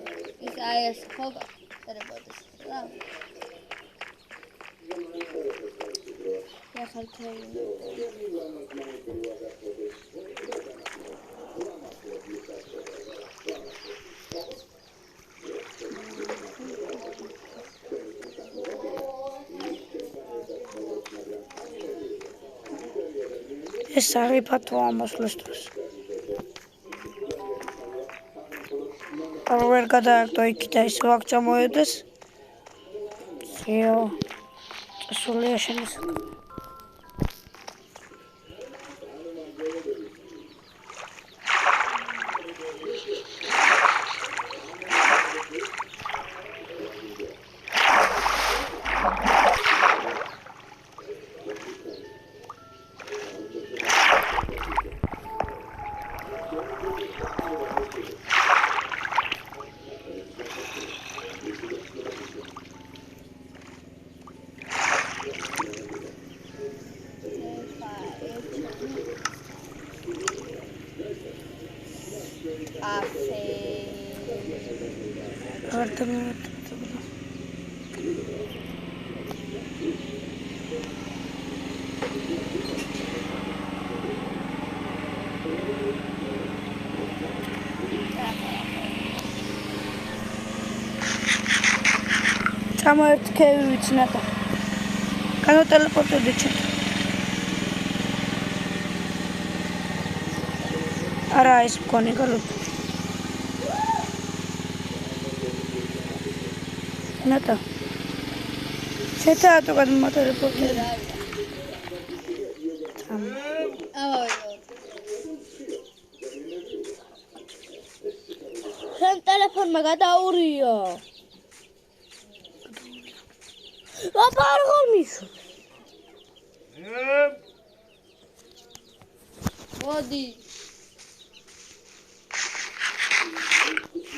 ის აი ეს ხო გაქვს წერებოდეს რა ახალ ხევიკო ეს საღიფათო ამოსვლას დროს არ გადააკტო იქ და ის ვაკ ჩამოედეს ზეო სულია შემოსაკ Самое ткевич надо. Когда телепортует чуть. Арайс кони галут. Надо. Сета то когда мы телепортует. Сам телефон магадаурио. Лапаргол мишу. მოდი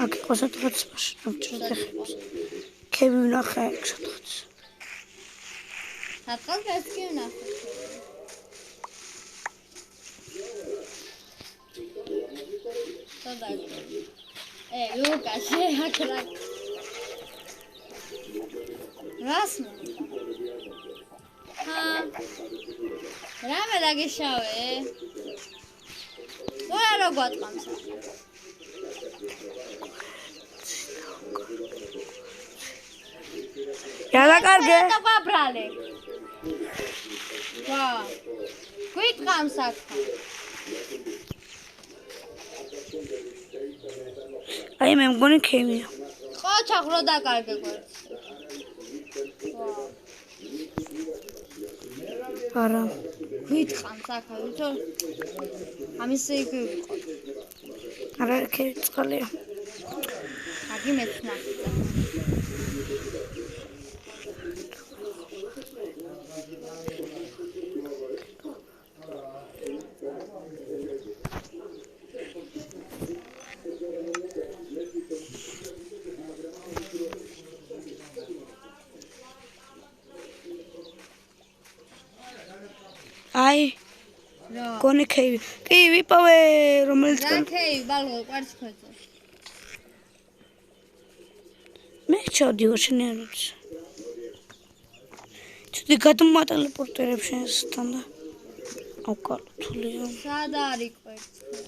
აქ ყოსა თქვაც ნამჭრად ეხება. ქები ვნახე სადღაც. სადღაც ეს კი ვნახე. ლუკაში აკრა. რას რამე დაგეშავე? რა გვატყამს? გადაკარგე. დაგვაბრალე. ვა. გვიტყამს აქ. აი მე მგონი ქემია. ხო, ჩახრო დაკარგე გვერდს. არა. გვიტყამს აქ, თორე ამის იქ ვიყო. არა, ქები წყალია. აგი მეცნა. აი გონი ქები. კი ვიპოვე რომელიც რაკეი ბალღო ყვარც ხოჭო. მე ჩავდი ვაშენერებს. ცუდი გადმატელეპორტერებ შენსთან და ავკალთულია. სად არის ყვერცხი?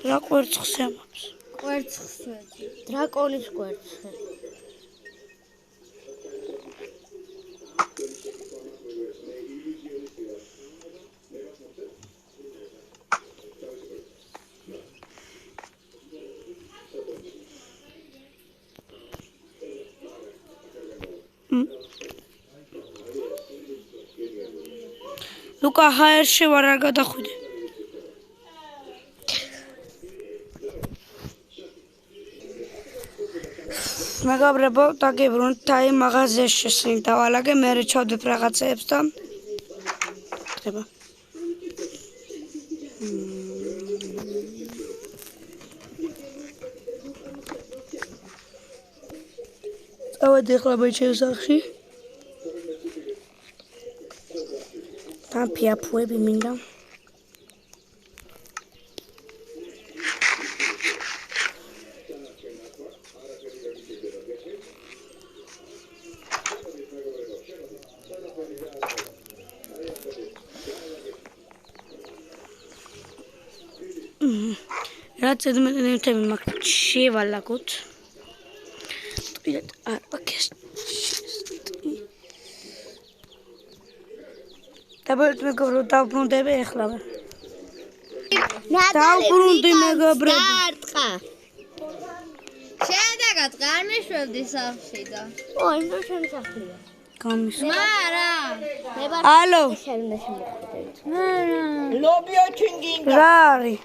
რა ყვერცხს ემობს? ყვერცხს ვეძი. დრაკონის კვერცხი. ლუკა ჰაერში ვარ არ გადახვიდე. მეგობრებო, დაგიბრუნდით აი მაღაზიაში შესვლით დავალაგე, მე ჩავდებ რაღაცეებს და ხდება. წავედი ახლა ბიჭებს სახში. თან ფიაფუები მინდა. რაც ზედმეტი ნივთები მაქვს შევალაგოთ. არ აქვს. დაბალეთ მეგობრო დავბრუნდები ახლა. დავბრუნდი მეგობრებო. დაარტყა. შენდაგაც არ მიშვებდი სახში და. ოი, ნუ შემსახლია. გამის. მარა. მე ვარ ალო. შენდა შემოხვდებით. ლობიო ჩინგინგა. რა არის?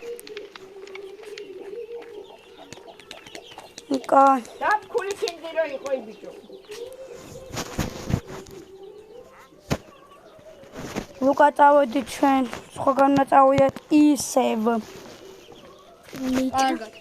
ნიკა. და ფული ჩინგირო იყო იბიჭო. ლუკა წავედით ჩვენ, სხვაგან წავიდეთ ისევ. კარგად.